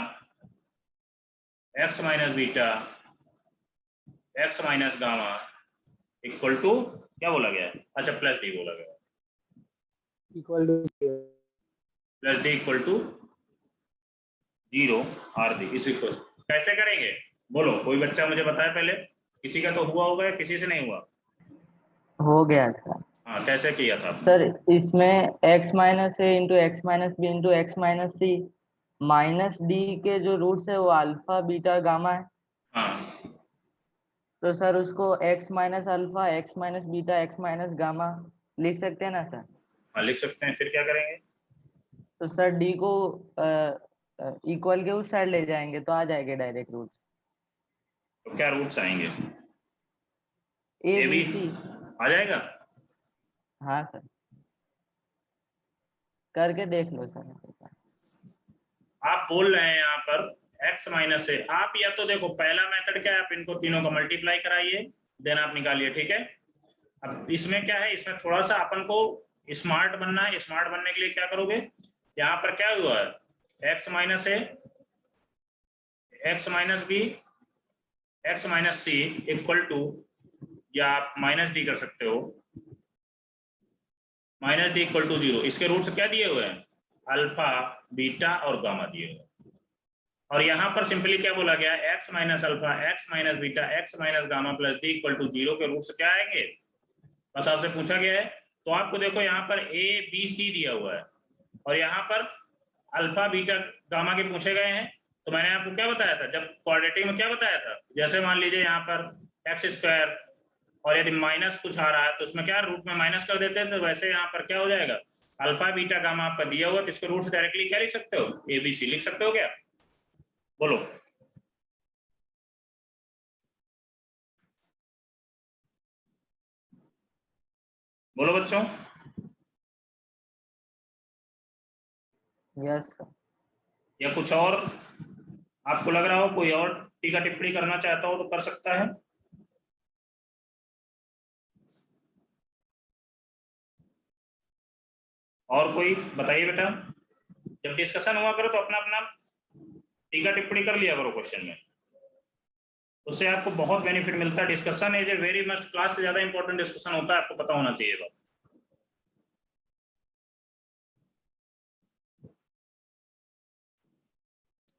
x minus beta, x minus gamma equal to क्या बोला गया है? अच्छा plus D बोला गया है। Equal to 0. Plus D equal to 0 are D इस equal. कैसे करेंगे बोलो? कोई बच्चा मुझे बताए पहले। किसी का तो हुआ होगा या किसी से नहीं हुआ? हो गया सर। हाँ, कैसे किया था? सर इसमें x minus A into X minus B into X minus C minus D के जो रूट्स है वो अल्फा, बीटा, गामा है। हाँ तो सर उसको x minus alpha, x minus beta, x minus gamma लिख सकते हैं ना सर? हाँ लिख सकते हैं। फिर क्या करेंगे? तो सर डी को इक्वल के उस साइड ले जाएंगे तो आ जाएंगे डायरेक्ट रूट। तो क्या रूट्स आएंगे? ए ए बी बी सी। आ जाएगा। हाँ सर, करके देख लो सर। आप बोल रहे हैं यहाँ पर x माइनस है। आप या तो देखो पहला मेथड क्या है, आप इनको तीनों का मल्टीप्लाई कराइए, देन आप निकालिए, ठीक है। अब इसमें क्या है, इसमें थोड़ा सा अपन को स्मार्ट बनना है। स्मार्ट बनने के लिए क्या करोगे? यहाँ पर क्या हुआ है? x माइनस है, x minus B, x minus C equal to, या आप माइनस डी कर सकते हो, माइनस डी इक्वल टू 0। इसके रूट्स क्या दिए हुए हैं? अल्फा, बीटा और गामा दिए हुए हैं। और यहाँ पर सिंपली क्या बोला गया? x minus alpha, x minus beta, x minus gamma plus D equal to 0 के रूट्स क्या आएंगे? बस आपसे पूछा गया है। तो आपको देखो यहाँ पर a b c दिया हुआ है, और यहाँ पर अल्फा, बीटा, गामा के पूछे गए हैं। तो मैंने आपको क्या बताया था जब क्वाड्रेटिक में? क्या बताया था? जैसे मान लीजिए यहाँ पर एक्स स्क्वायर, और यदि माइनस कुछ आ रहा है तो उसमें क्या रूट में माइनस कर देते हैं, तो वैसे यहाँ पर क्या हो जाएगा? अल्फा बीटा गामा आपका दिया हुआ, तो इसके रूट्स डायरेक्टली क्या लिख सकते हो, ABC लिख सकते हो क्या, बोलो। बोलो बच्चों। Yes sir. या कुछ और आपको लग रहा हो, कोई और टीका टिप्पणी करना चाहता हो तो कर सकता है। और कोई बताइए बेटा, जब डिस्कशन हुआ करो तो अपना अपना टीका टिप्पणी कर लिया करो क्वेश्चन में, उससे आपको बहुत बेनिफिट मिलता है। Discussion is a very must, class से ज्यादा इंपॉर्टेंट डिस्कशन होता है, आपको पता होना चाहिए बात।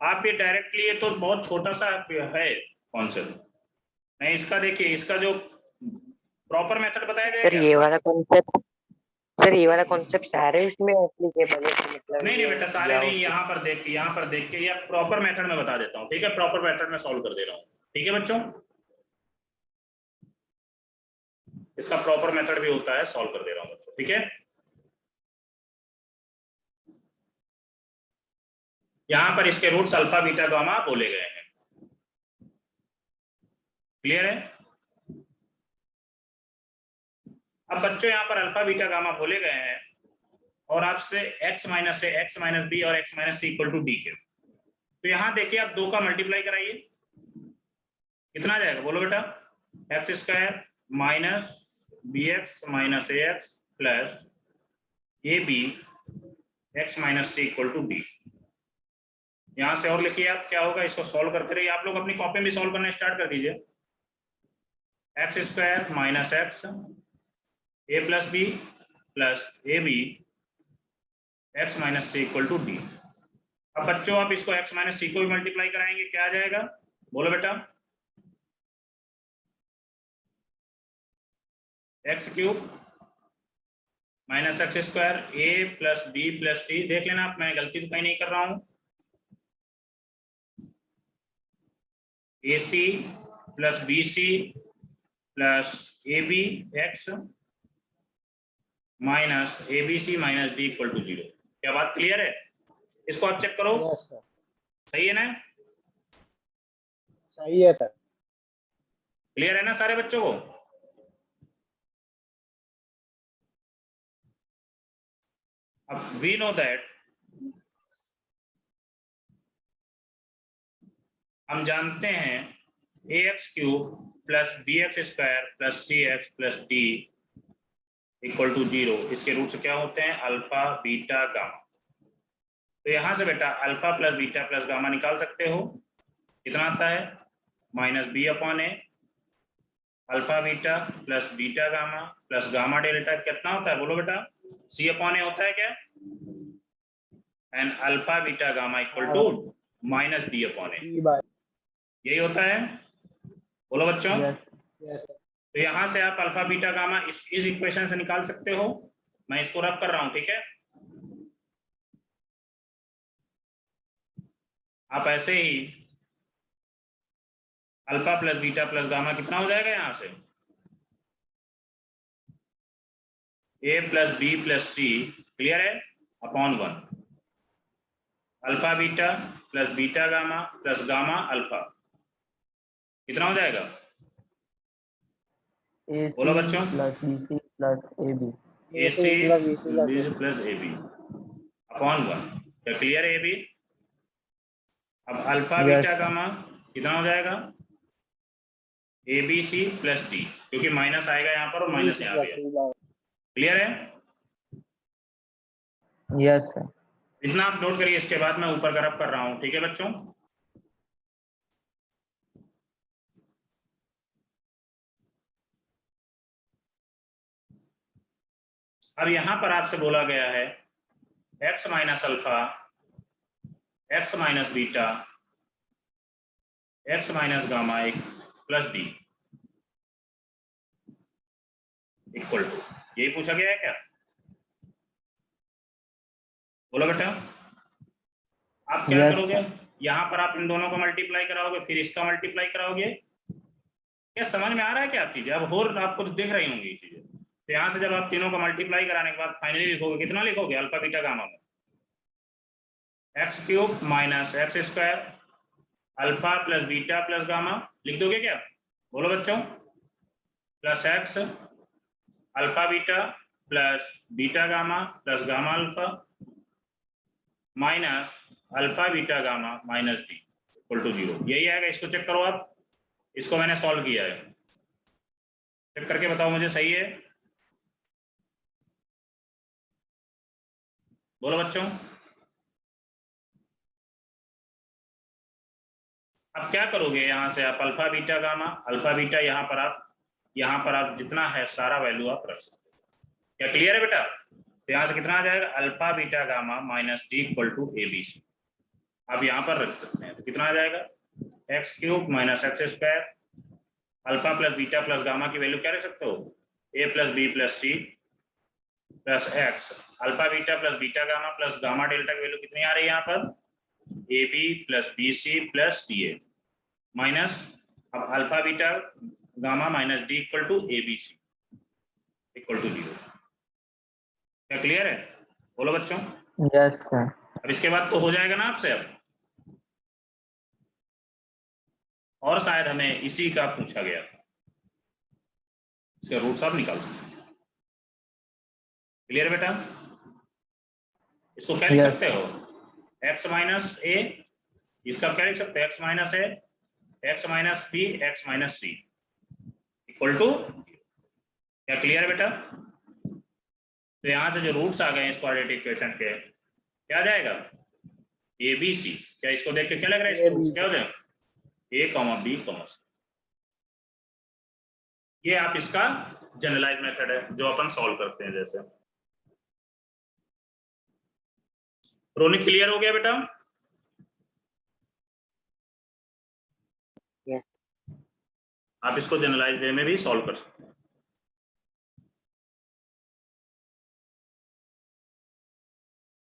आप ये डायरेक्टली, ये तो बहुत छोटा सा है कॉन्सेप्ट नहीं, इसका देखिए, इसका जो प्रॉपर मेथड बताया गया सर क्या? ये वाला कॉन्सेप्ट, सर ये वाला कॉन्सेप्ट सारे इसमें एप्लीकेबल है, मतलब नहीं ये बेटा, सारे या नहीं, यहाँ पर देख के या प्रॉपर मेथड में बता देता हूँ, ठीक है, प्रॉपर मेथड में सॉल्व कर दे रहा हूँ, ठीक है बच्चों। इसका प्रॉपर मेथड भी होता है, सॉल्व कर दे रहा हूँ बच्चों, ठीक है। यहाँ पर इसके रूट्स अल्फा बीटा गामा बोले गए हैं, क्लियर है। अब बच्चों यहाँ पर अल्फा बीटा गामा बोले गए हैं और आपसे x minus A, x minus B और x minus C equal to D के, तो यहाँ देखिए आप दो का मल्टीप्लाई कराइए, कितना आ जाएगा बोलो बेटा, X square minus B X minus A X plus A B X minus C equal to D. यहां से और लिखिए आप, क्या होगा, इसको सॉल्व करते रहिए आप लोग, अपनी कॉपी में सॉल्व करना स्टार्ट कर दीजिए। X square minus X A plus B plus A B X minus C equal to D. अब बच्चों आप इसको एक्स माइनस सी को भी मल्टीप्लाई कराएंगे, क्या आ जाएगा बोलो बेटा, X cube minus X square A plus B plus C, देख लेना आप, मैं गलती तो कहीं नहीं कर रहा हूं, A C plus B C plus A B X minus A B C minus D equal to 0। क्या बात क्लियर है? इसको आप चेक करो, यस सर, सही है ना, सही है सर। क्लियर है ना सारे बच्चों को? अब वी नो दैट, हम जानते हैं A X cube plus B X square plus C X plus D equal to 0, इसके रूट्स क्या होते हैं, अल्फा बीटा गामा। तो यहां से बेटा alpha plus beta plus gamma निकाल सकते हो, कितना आता है, minus B upon A alpha beta plus beta gamma plus gamma delta, कितना होता है बोलो बेटा, सी अपॉन ए होता है क्या, and alpha beta gamma equal to minus D upon A, यही होता है, बोलो बच्चों। यस तो यहां से आप अल्फा बीटा गामा इस इक्वेशन से निकाल सकते हो, मैं इसको रब कर रहा हूं, ठीक है। आप ऐसे ही alpha plus beta plus gamma कितना हो जाएगा, यहां से A plus B plus C, clear है, upon 1 alpha beta plus beta gamma plus gamma alpha, कितना हो जाएगा ए बोलो बच्चों, plus B C plus A B, A C plus A B upon 1, क्या क्लियर है ए बी। अब alpha beta gamma कितना हो जाएगा, A B C plus D, क्योंकि माइनस आएगा यहाँ पर और माइनस यहाँ भी है, क्लियर है। Yes sir. इतना आप नोट करिए, इसके बाद मैं ऊपर का रब कर रहा हूँ, ठीक है बच्चों। अब यहां पर आपसे बोला गया है x minus alpha x minus beta x minus gamma एक प्लस डी इक्वल टू, यही पूछा गया है क्या, बोलो बेटा। आप क्या Yes, करोगे, यहां पर आप इन दोनों को मल्टीप्लाई कराओगे, फिर इसका मल्टीप्लाई कराओगे, क्या समझ में आ रहा है क्या आप चीजें, अब और आपको तो दिख रही होंगी चीजें। तो यहाँ से जब आप तीनों का मल्टीप्लाई कराने के बाद फाइनली लिखोगे, कितना लिखोगे अल्फा बीटा गामा में, X cube minus X square alpha plus beta plus gamma, लिख दोगे क्या, बोलो बच्चों, plus X alpha beta plus beta gamma plus gamma alpha minus alpha beta gamma minus D equal to 0। यही आएगा, इसको check करो आप, इसको मैंने सॉल्व किया है, चेक करके बताओ मुझे सही है, बोलो बच्चों। अब क्या करोगे, यहाँ से आप alpha beta gamma alpha beta यहाँ पर आप जितना है सारा वैल्यू आप रख सकते हो, क्या क्लियर है बेटा। तो यहाँ से कितना आ जाएगा, alpha beta gamma minus D equal to A B C, आप यहाँ पर रख सकते हैं, तो कितना आ जाएगा, X cube minus X square alpha plus beta plus gamma की वैल्यू क्या रख सकते हो, A plus B plus C plus X alpha beta plus beta gamma plus gamma delta की वैल्यू कितनी आ रही है यहाँ पर, A B plus B C plus C A minus अब alpha beta gamma minus D equal to A B C equal to 0। क्या clear है, बोलो बच्चों। Yes sir. अब इसके बाद तो हो जाएगा ना आपसे अब, और शायद हमें इसी का पूछा गया था, इसके रूट्स आप निकाल सकते हैं, क्लियर बेटा। इसको क्या लिख सकते हो, x माइनस ए, इसका क्या लिख सकते हैं, x minus A X minus B X minus C equal to, क्या क्लियर है बेटा। तो यहां से जो रूट्स आ गए इस क्वाड्रेटिक इक्वेशन के, क्या आ जाएगा, ए बी सी, क्या इसको देख के क्या लग रहा है, इसके रूट्स क्या हो जाए, ए कॉमा बी कॉमा सी। ये आप इसका जनरलाइज मेथड है जो अपन सॉल्व करते हैं। जैसे रोनिक क्लियर हो गया बेटा, यस आप इसको जनरलाइज वे में भी सॉल्व कर सकते हैं।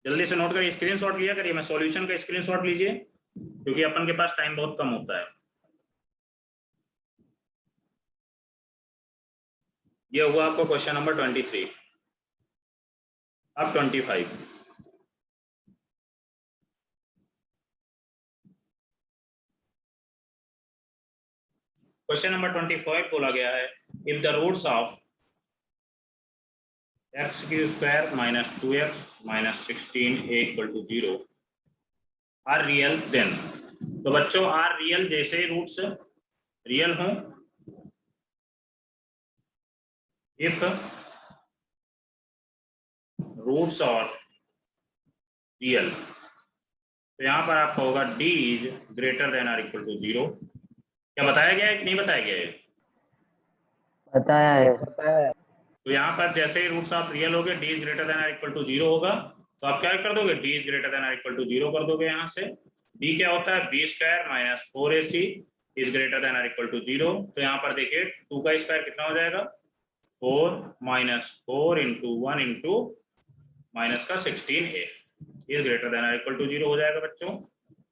जल्दी से नोट करिए, स्क्रीनशॉट लिया करिए, मैं सॉल्यूशन का स्क्रीनशॉट लीजिए क्योंकि अपन के पास टाइम बहुत कम होता है। ये हुआ आपको क्वेश्चन नंबर 23। अब 25, क्वेश्चन नंबर 25 बोला गया है, if the roots of X Q square minus 2x minus 16a equal to 0 are real then. तो बच्चों आर रियल जैसे ही रूट्स रियल हों, इफ रूट्स और रियल, तो यहाँ पर आपका होगा d is greater than or equal to 0। क्या बताया गया है कि नहीं बताया गया है, बताया है। तो यहाँ पर जैसे ही रूट्स ऑफ रियल हो गए, d is greater than or equal to 0 होगा, तो आप क्या कर दोगे, d is greater than or equal to 0 कर दोगे। यहाँ से d क्या होता है, b square minus 4ac is greater than or equal to 0। तो यहाँ पर देखिए 2 का स्क्वायर कितना हो जाएगा, 4 माइनस 4 इंटू 1 इंटू माइनस का 16a is greater than or equal to 0 हो जाएगा बच्चों।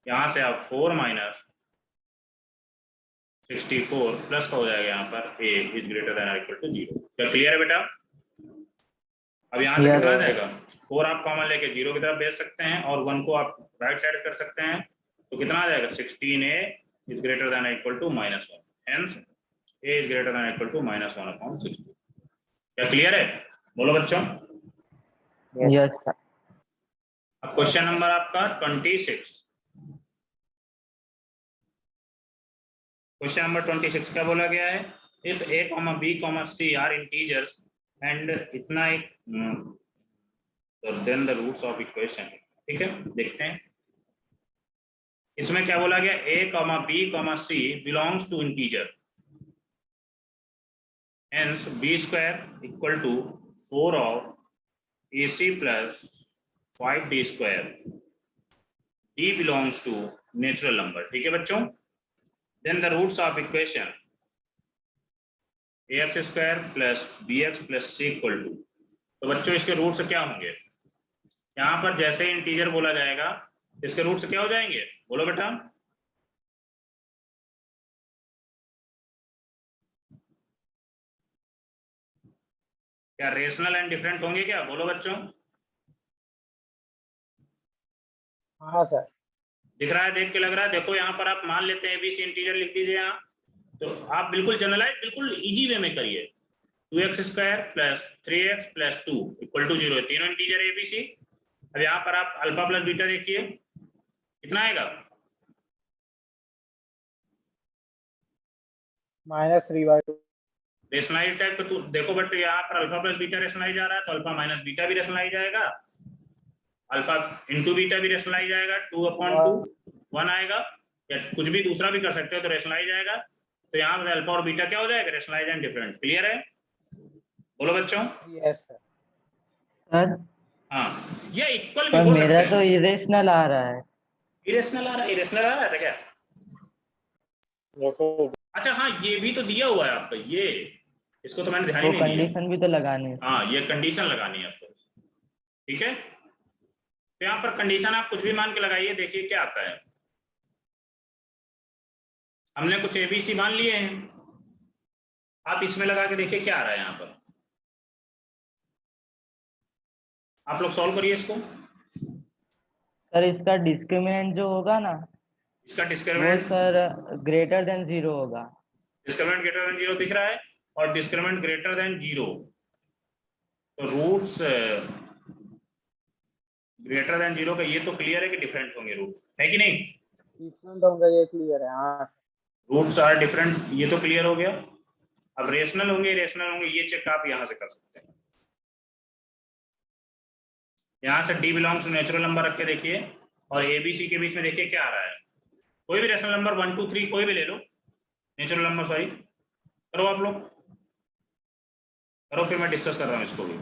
यहाँ से आप 4 माइनस 64 प्लस का हो जाएगा यहाँ पर a is greater than or equal to 0। क्या क्लियर है बेटा। अब यहाँ से कितना आ जाएगा, 4 आप कॉमन लेके 0 की तरफ भेज सकते हैं और 1 को आप राइट साइड कर सकते हैं, तो कितना आ जाएगा, 16a is greater than equal to -1, hence a is greater than equal to -1 upon 16। क्या क्लियर है, बोलो बच्चों। Yes sir. अब क्वेश्चन नंबर आपका 26, क्वेश्चन नंबर 26 क्या बोला गया है, if a, b, c are integers and इतना एक then the roots of equation. ठीक है, देखते हैं इसमें क्या बोला गया, a, b, c belongs to integer, hence b square equal to 4 of ac plus 5d square, d belongs to natural number. ठीक है बच्चों, then the roots of equation ax square plus bx plus c equal to, तो बच्चों इसके रूट्स क्या होंगे, यहाँ पर जैसे ही इंटीजर बोला जाएगा इसके रूट्स क्या हो जाएंगे, बोलो बेटा। क्या रेशनल एंड डिफरेंट होंगे क्या? बोलो बच्चों। हाँ सर। दिख रहा है, देख के लग रहा है? देखो यहाँ पर आप मान लेते हैं एबीसी इंटीजर लिख दीजिए यहाँ, तो आप बिल्कुल जनरलाइज बिल्कुल इजी वे में करिए। 2x² plus 3x plus 2 equal to 0, तीनों इंटीजर एबीसी। अब यहाँ पर आप अल्फा प्लस बीटा देखिए कितना आएगा, -3/2। रेशनलाइज टाइप पे तो देखो, बट यहाँ पर अल्फा प्लस बीटा रेशनलाइज आ रहा है, तो अल्फा माइनस बीटा भी रेशनलाइज आएगा, अल्फा इंटू बीटा भी रेशनलाइज आएगा, 2/2 1 आएगा, या कुछ भी दूसरा भी कर सकते हो तो रेशनलाइज आएगा। तो यहाँ पर अल्फा और बीटा क्या हो जाएगा, रेशनलाइज एंड डिफरेंट। क्लियर है? बोलो बच्चों। Yes sir. सर हाँ, ये इक्वल भी पर हो मेरा सकते तो हैं। इरेशनल आ रहा है। इरेशनल आ रहा है? इरेशनल आ रहा है क्या? जैसे अच्छा हाँ, ये भी तो दिया हुआ है आपका, ये इसको तो मैंने ध्यान ही वो नहीं दिया। कंडीशन भी तो लगानी है। हाँ, ये कंडीशन लगानी है आपको, ठीक है। तो यहाँ पर कंडीशन आप कुछ भी मान के लगाइए, देखिए क्या आता है। हमने कुछ एबीसी मान लिए हैं, आप इसमें लगा के देखिए क्या आ रहा है यहाँ पर। आप लोग सॉल्व करिए इसको। सर इसका डिस्क्रिमिनेंट जो होगा ना, इसका वो डिस्क्रिमिनेंट, सर ग्रेटर देन 0 होगा। डिस्क्रिमिनेंट ग्रेटर देन 0 दिख रहा है, और डिस्क्रिमिनेंट ग्रेटर देन 0, तो रूट्स ग्रेटर देन 0 का ये तो क्लियर है कि डिफरेंट होंगे रूट, है कि नहीं? डिफरेंट होंगे, ये क्लियर है। हाँ रूट्स आर डिफरेंट, ये तो क्लियर हो गया। अब रेशनल होंगे रेशनल होंगे, ये चेक आप यहां से कर सकते हैं। यहां से D belongs to natural number रख के देखिए, और एबीसी के बीच में देखिए क्या आ रहा है। कोई भी रेशनल नंबर 1 2 3 कोई भी ले लो, नेचुरल नंबर, सॉरी करो आप लोग, करो, फिर मैं डिस्कस कर रहा हूँ इसको भी।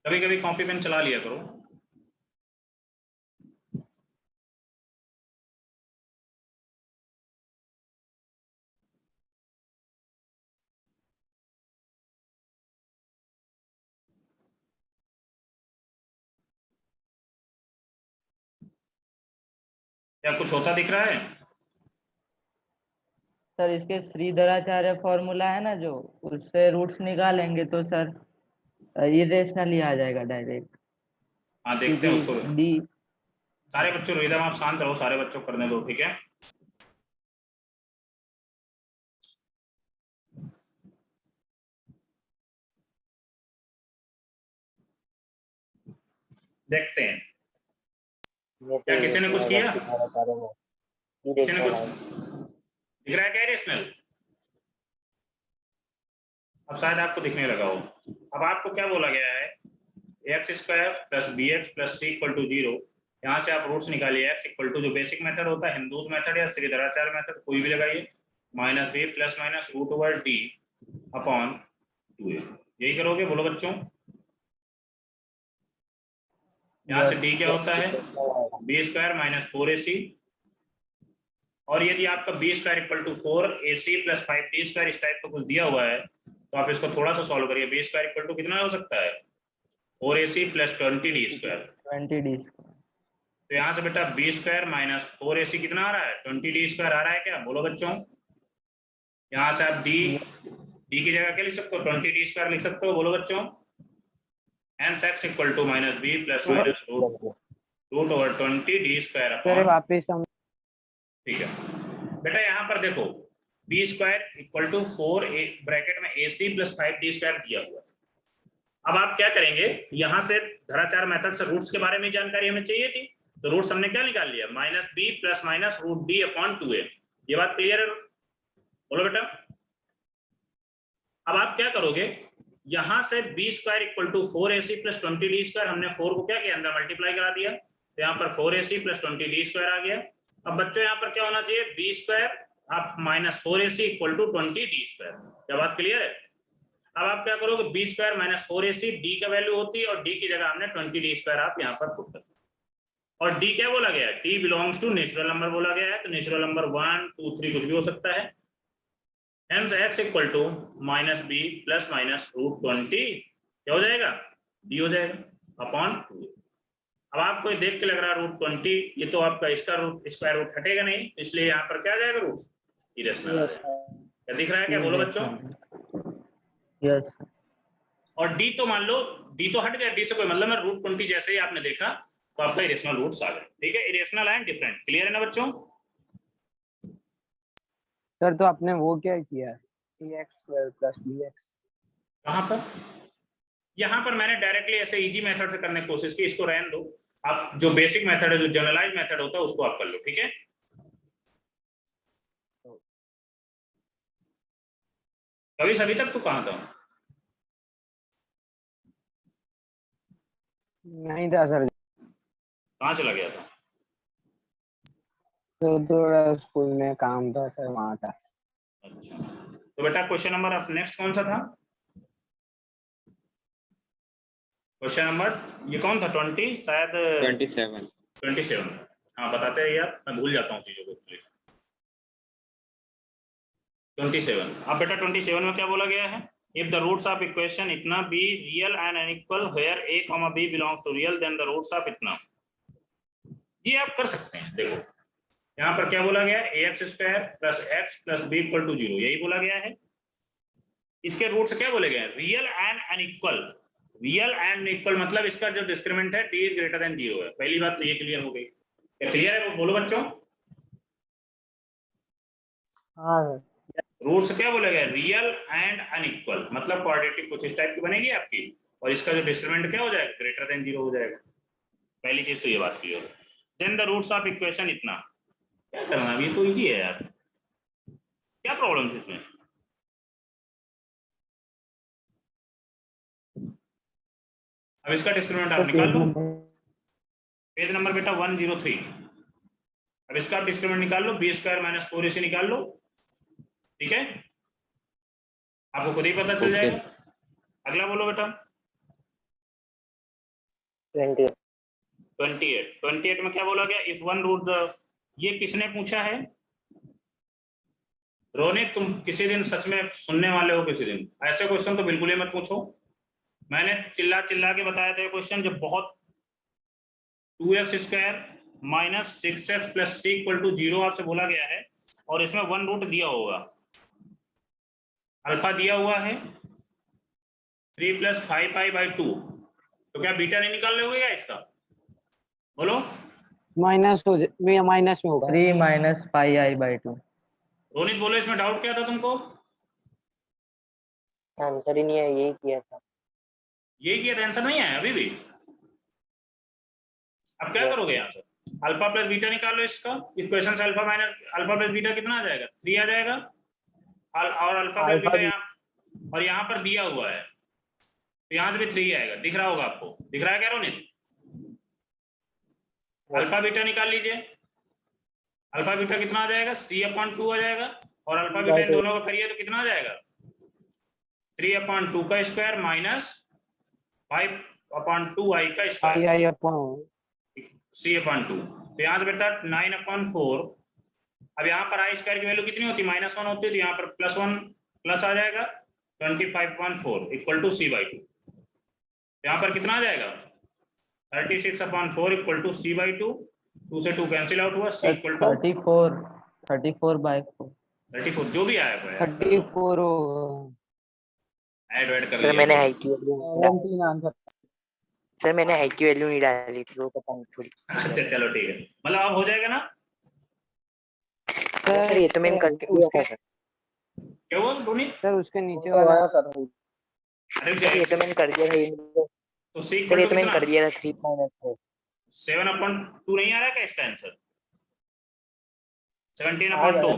कभी कभी कॉपी पेन चला लिया करो। क्या कुछ होता दिख रहा है? सर इसके श्रीधराचार्य फॉर्मूला है ना, जो उससे रूट्स निकालेंगे तो सर इरेशनल ही आ जाएगा डायरेक्ट। हाँ, देखते हैं उसको। डी सारे बच्चों, रोहित आप शांत रहो, सारे बच्चों को करने दो, ठीक है। देखते हैं क्या किसी ने कुछ किया, किसी ने कुछ दिख रहा है क्या रेशनल? अब शायद आपको दिखने लगा हो। अब आपको क्या बोला गया है, x² plus bx plus c equal to 0, यहाँ से आप रूट्स निकालिए। x इक्वल टू जो बेसिक मेथड होता है, हिंदूज मेथड या श्रीधराचार्य मेथड, कोई भी लगाइए, -b plus minus root over d upon 2a, यही करोगे? बोलो बच्चों। यहाँ से d क्या होता है, b² माइनस 4ac, और यदि आपका b² equal to 4ac plus 5d² इस टाइप का कुछ दिया हुआ है, तो आप इसको थोड़ा सा सॉल्व करिए। b² इक्वल टू कितना हो सकता है, 4ac प्लस 20d²। 20d। तो यहाँ से बेटा b² माइनस 4ac कितना आ रहा है, 20d² आ रहा है क्या? बोलो बच्चों। यहाँ से आप d की जगह क्या लिख सकते हो, 20d² लिख सकते हो। बोलो बच्चों। hence x equal to minus b plus minus root over 20d² upon, वापिस हम ठीक है बेटा। यहाँ पर देखो b² इक्वल टू 4 ब्रैकेट में ac प्लस 5d² दिया हुआ है। अब आप क्या करेंगे, यहाँ से धराचार मेथड से रूट्स के बारे में जानकारी हमें चाहिए थी, तो रूट्स हमने क्या निकाल लिया, -b plus minus root d upon 2a। ये बात क्लियर है? बोलो बेटा। अब आप क्या करोगे, यहाँ से b² equal to 4ac plus 20d² हमने 4 को क्या किया, अंदर मल्टीप्लाई करा दिया, तो यहाँ पर 4ac प्लस 20d² आ गया। अब बच्चों यहाँ पर क्या होना चाहिए, b² आप minus 4ac equal to 20d²। क्या बात क्लियर है? अब आप क्या करोगे, b² माइनस 4ac d का वैल्यू होती है, और d की जगह हमने 20d² आप यहाँ पर पुट कर, और d क्या बोला गया है, d belongs to natural number बोला गया है, तो नेचुरल नंबर 1 2 3 कुछ भी हो सकता है। hence x equal to minus b plus minus root 20 क्या हो जाएगा, d हो जाएगा अपॉन 2। अब आपको देख के लग रहा है रूट 20, ये तो आपका इसका रूट स्क्वायर रूट हटेगा नहीं, इसलिए यहाँ पर क्या आ जाएगा, रूट इरेशनल आ जाएगा। क्या दिख रहा है क्या? बोलो बच्चों। यस और डी तो मान लो डी तो हट गया, डी से कोई मतलब है, √20 जैसे ही आपने देखा तो आपका इरेशनल रूट्स आ गए। ठीक है, इरेशनल एंड डिफरेंट, क्लियर है ना बच्चों? सर तो आपने वो क्या किया ax² + bx? कहाँ पर? यहाँ पर मैंने डायरेक्टली ऐसे इजी मेथड से करने की कोशिश की, इसको रहने दो। आप जो बेसिक मेथड है, जो जनरलाइज मेथड होता है, उसको आप कर लो। ठीक है, कभी सभी तक तू कहाँ था? नहीं था सर, कहाँ चला गया था? तो थोड़ा स्कूल में काम था सर, वहाँ था। अच्छा, तो बेटा क्वेश्चन नंबर नेक्स्ट कौन सा था? क्वेश्चन नंबर ये कौन था? 20 शायद 27। हाँ बताते हैं यार, मैं भूल जाता हूँ चीजों को। 27। अब बेटा 27 में क्या बोला गया है? If the roots of equation इतना be real and unequal where a, b belongs to real, then the roots of इतना। ये आप कर सकते हैं। देखो यहाँ पर क्या बोला गया है, ax² + x + b = 0, यही बोला गया है। इसके रूट्स क्या बोले गए? Real and unequal. Real and equal मतलब इसका जो डिस्क्रिमिनेंट है d > 0 है। पहली बात तो ये क्लियर हो गई। क्या क्लियर है? वो बोलो बच्चों। हाँ रूट्स क्या बोले गए? रियल एंड अनइक्वल, मतलब क्वाड्रेटिक कुछ इस टाइप की बनेगी आपकी, और इसका जो डिस्क्रिमिनेंट क्या हो जाएगा? > 0 हो जाएगा। पहली चीज तो ये बात क्लियर है। Then the roots of equation इतना। क्या करना है, ये तो इजी है यार, क्या प्रॉब्लम थी इसमें? अब इसका डिस्क्रिमिनेंट आप निकाल लो। पेज नंबर बेटा 103। अब इसका डिस्क्रिमिनेंट निकाल लो, b² - 4ac निकाल लो। ठीक है, आपको खुद ही पता चल जाएगा। अगला बोलो बेटा। 28 में क्या बोला गया? इफ वन रूट द, ये किसने पूछा है? रोनित, तुम किसी दिन सच में सुनने वाले हो किसी दिन, ऐसे क्वेश्चन तो बिल्कुल ही मत पूछो। मैंने चिल्ला चिल्ला के बताया था ये क्वेश्चन, जब बहुत 2x² - 6x + c = 0 आपसे बोला गया है, और इसमें 1 रूट दिया होगा, अल्फा दिया हुआ है 3 + 5π/2, तो क्या बीटा नहीं निकाल लोगे क्या इसका? बोलो। माइनस में होगा। 3 - πi/2। रोनित बोलो, इसमें डाउट क्या था तुमको? आंसर ही नहीं है, यही किया था। यही किया था, आंसर नहीं आया अभी भी? अब क्या करोगे यहाँ से? अल्फा + बीटा निकालो इसका, इक्वेशन से अल्फा + बीटा कितना आ जाएगा? 3 आ जाएगा। और अल्फा + बीटा यहाँ, और यहाँ पर दिया हुआ है तो यहाँ से भी 3 आएगा। दिख रहा होगा आपको? दिख रहा है क्या रोनित? अल्फा बीटा निकाल लीजिए। अल्फा बीटा कितना आ जाएगा? c/2 आ जाएगा, और अल्फा बीटा इन दोनों को करिए तो कितना आ जाएगा? 3/2 का स्क्वायर - 5/2i का स्क्वायर c/2। तो यहाँ से बेटा 9/4। अब यहाँ पर i² की वैल्यू कितनी होती है? -1 होती है, तो यहाँ पर +1 प्लस आ जाएगा 25/4 = c/2। यहाँ पर कितना आ जाएगा? 36/4 = c/2। 2 से 2 कैंसिल आउट हुआ, c = 34/4। 34, जो भी आया है 34 होगा। ऐड कर सर लिया। मैंने हाई की वैल्यू, 17 आंसर। सर मैंने हाई की वैल्यू नहीं डाली थी, वो पता नहीं थोड़ी। अच्छा चलो ठीक है, मतलब अब हो जाएगा ना? सर ये तो मैंने करके दिया था सर। क्या हुआ धोनी? सर उसके नीचे वाला अरे सर ये तो मैंने कर दिया था। तो c सर ये = तो मैंने कितना? कर दिया था 3 - 4। 7/2 नहीं आ रहा क्या इसका आंसर? 17/2।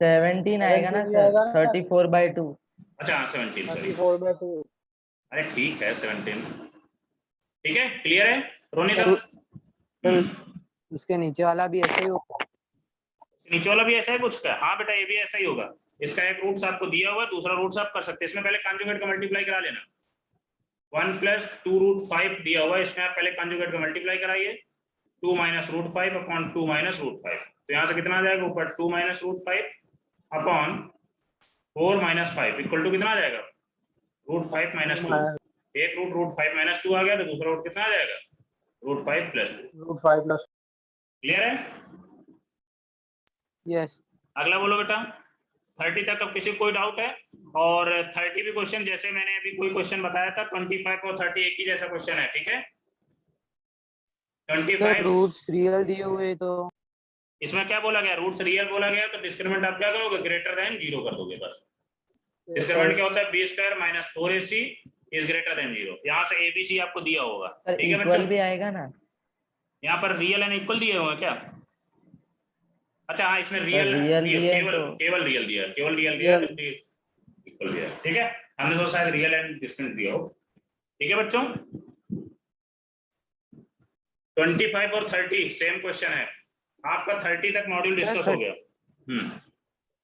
17 आएगा ना सर, 34/2। अच्छा हाँ 17, सॉरी। अरे ठीक है 17। ठीक है, क्लियर है रोनित? सर उसके नीचे वाला भी ऐसा ही होगा। नीचे वाला भी ऐसा है कुछ का? हाँ बेटा ये भी ऐसा ही होगा। इसका एक रूट्स आपको दिया हुआ है, दूसरा रूट्स आप कर सकते हैं। इसमें पहले कॉन्जुगेट का मल्टीप्लाई करा लेना। 1 + 2√5 दिया हुआ है, इसमें आप पहले कॉन्जुगेट का मल्टीप्लाई कराइए। 2 - √5/2 - √5, तो यहाँ से कितना आ जाएगा ऊपर? 2 - √5/4 - 5 = कितना आ जाएगा? √5 - 2। एक रूट √5 - 2 आ गया, तो दूसरा रूट कितना आ जाएगा? √5 + 2। क्लियर है? यस। अगला बोलो बेटा। 30 तक अब किसी को कोई डाउट है? और 30 भी क्वेश्चन जैसे मैंने अभी कोई क्वेश्चन बताया था 25 और 30 एक ही जैसा क्वेश्चन है, ठीक है? 25 रूट्स रियल दिए हुए तो इसमें क्या बोला गया? रूट्स रियल बोला गया तो डिस्क्रिमिनेंट आप क्या करोगे? ग्रेटर देन 0 कर दोगे बस। डिस्क्रिमिनेंट क्या होता है? b square minus 4ac is greater then 0। यहाँ से abc आपको दिया होगा, सर ठीक है इक्वल बच्चों? भी आएगा ना? यहाँ पर रियल एंड इक्वल दिए हुए हैं क्या? अच्छा हाँ, इसमें रियल रियल दिए हैं केवल तो- केवल रियल दिया है, केवल रियल दिया है, इक्वल दिया है, ठीक है? हमने सोचा शायद रियल एंड डिस्टेंस दिया हो, ठीक है बच्चों? 25 और 30 सेम क्वेश्चन है आपका। 30 तक मॉड्यूल डिस्कस हो गया।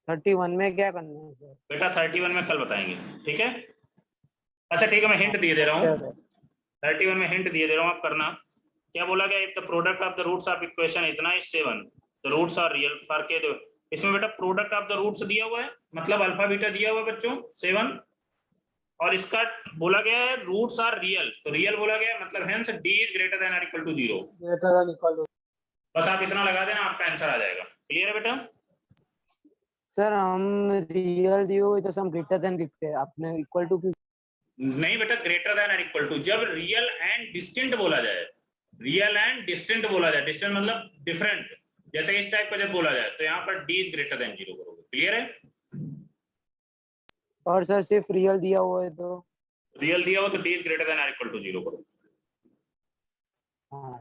31 में क्या करना है सर? बेटा 31 में कल बताएंगे, ठीक है? अच्छा ठीक है, मैं हिंट दिए दे रहा हूँ। 31 में हिंट दिए दे रहा हूँ, आप करना। क्या बोला गया? If the product of the roots of equation इतना is 7, the roots are real for K. दो इसमें बेटा प्रोडक्ट ऑफ द रूट्स दिया हुआ है, मतलब अल्फा बीटा दिया हुआ है बच्चों 7, और इसका बोला गया है रूट्स आर रियल, तो रियल बोला गया है, मतलब hence d is greater then और इक्वल टू 0। बस आप इतना लगा देना, आपका आंसर आ जाएगा। क्लियर है बेटा? सर हम रियल दिए हुए तो हम ग्रेटर देन लिखते हैं, आपने इक्वल टू नहीं बेटा, ग्रेटर देन और इक्वल टू जब रियल एंड डिस्टिंक्ट बोला जाए, रियल एंड डिस्टिंक्ट बोला जाए, डिस्टिंक्ट मतलब डिफरेंट, जैसे इस टाइप का जब बोला जाए तो यहाँ पर d इज ग्रेटर देन 0 करोगे। क्लियर है? और सर सिर्फ रियल दिया हुआ है तो रियल दिया हो तो d इज ग्रेटर देन और इक्वल टू 0 करो। हाँ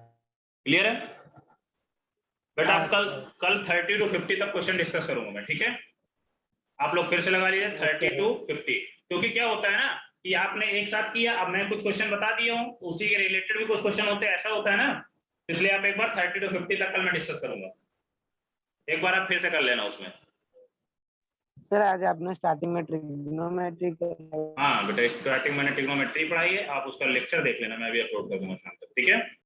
क्लियर है बेटा? आप कल 30 to 50 तक क्वेश्चन डिस्कस करूंगा मैं, ठीक है? आप लोग फिर से लगा लीजिए 30 to 50, क्योंकि क्या होता है ना कि आपने एक साथ किया, अब मैं कुछ क्वेश्चन बता दिया हूँ, उसी के रिलेटेड भी कुछ क्वेश्चन होते हैं, ऐसा होता है ना, इसलिए आप एक बार 30 to 50 तक कल मैं डिस्कस करूंगा, एक बार आप फिर से कर लेना उसमें। सर आज आपने स्टार्टिंग में ट्रिग्नोमेट्री हाँ बेटा, स्टार्टिंग मैंने ट्रिग्नोमेट्री पढ़ाई है, आप उसका लेक्चर देख लेना, मैं भी अपलोड कर दूंगा शाम तक, ठीक है?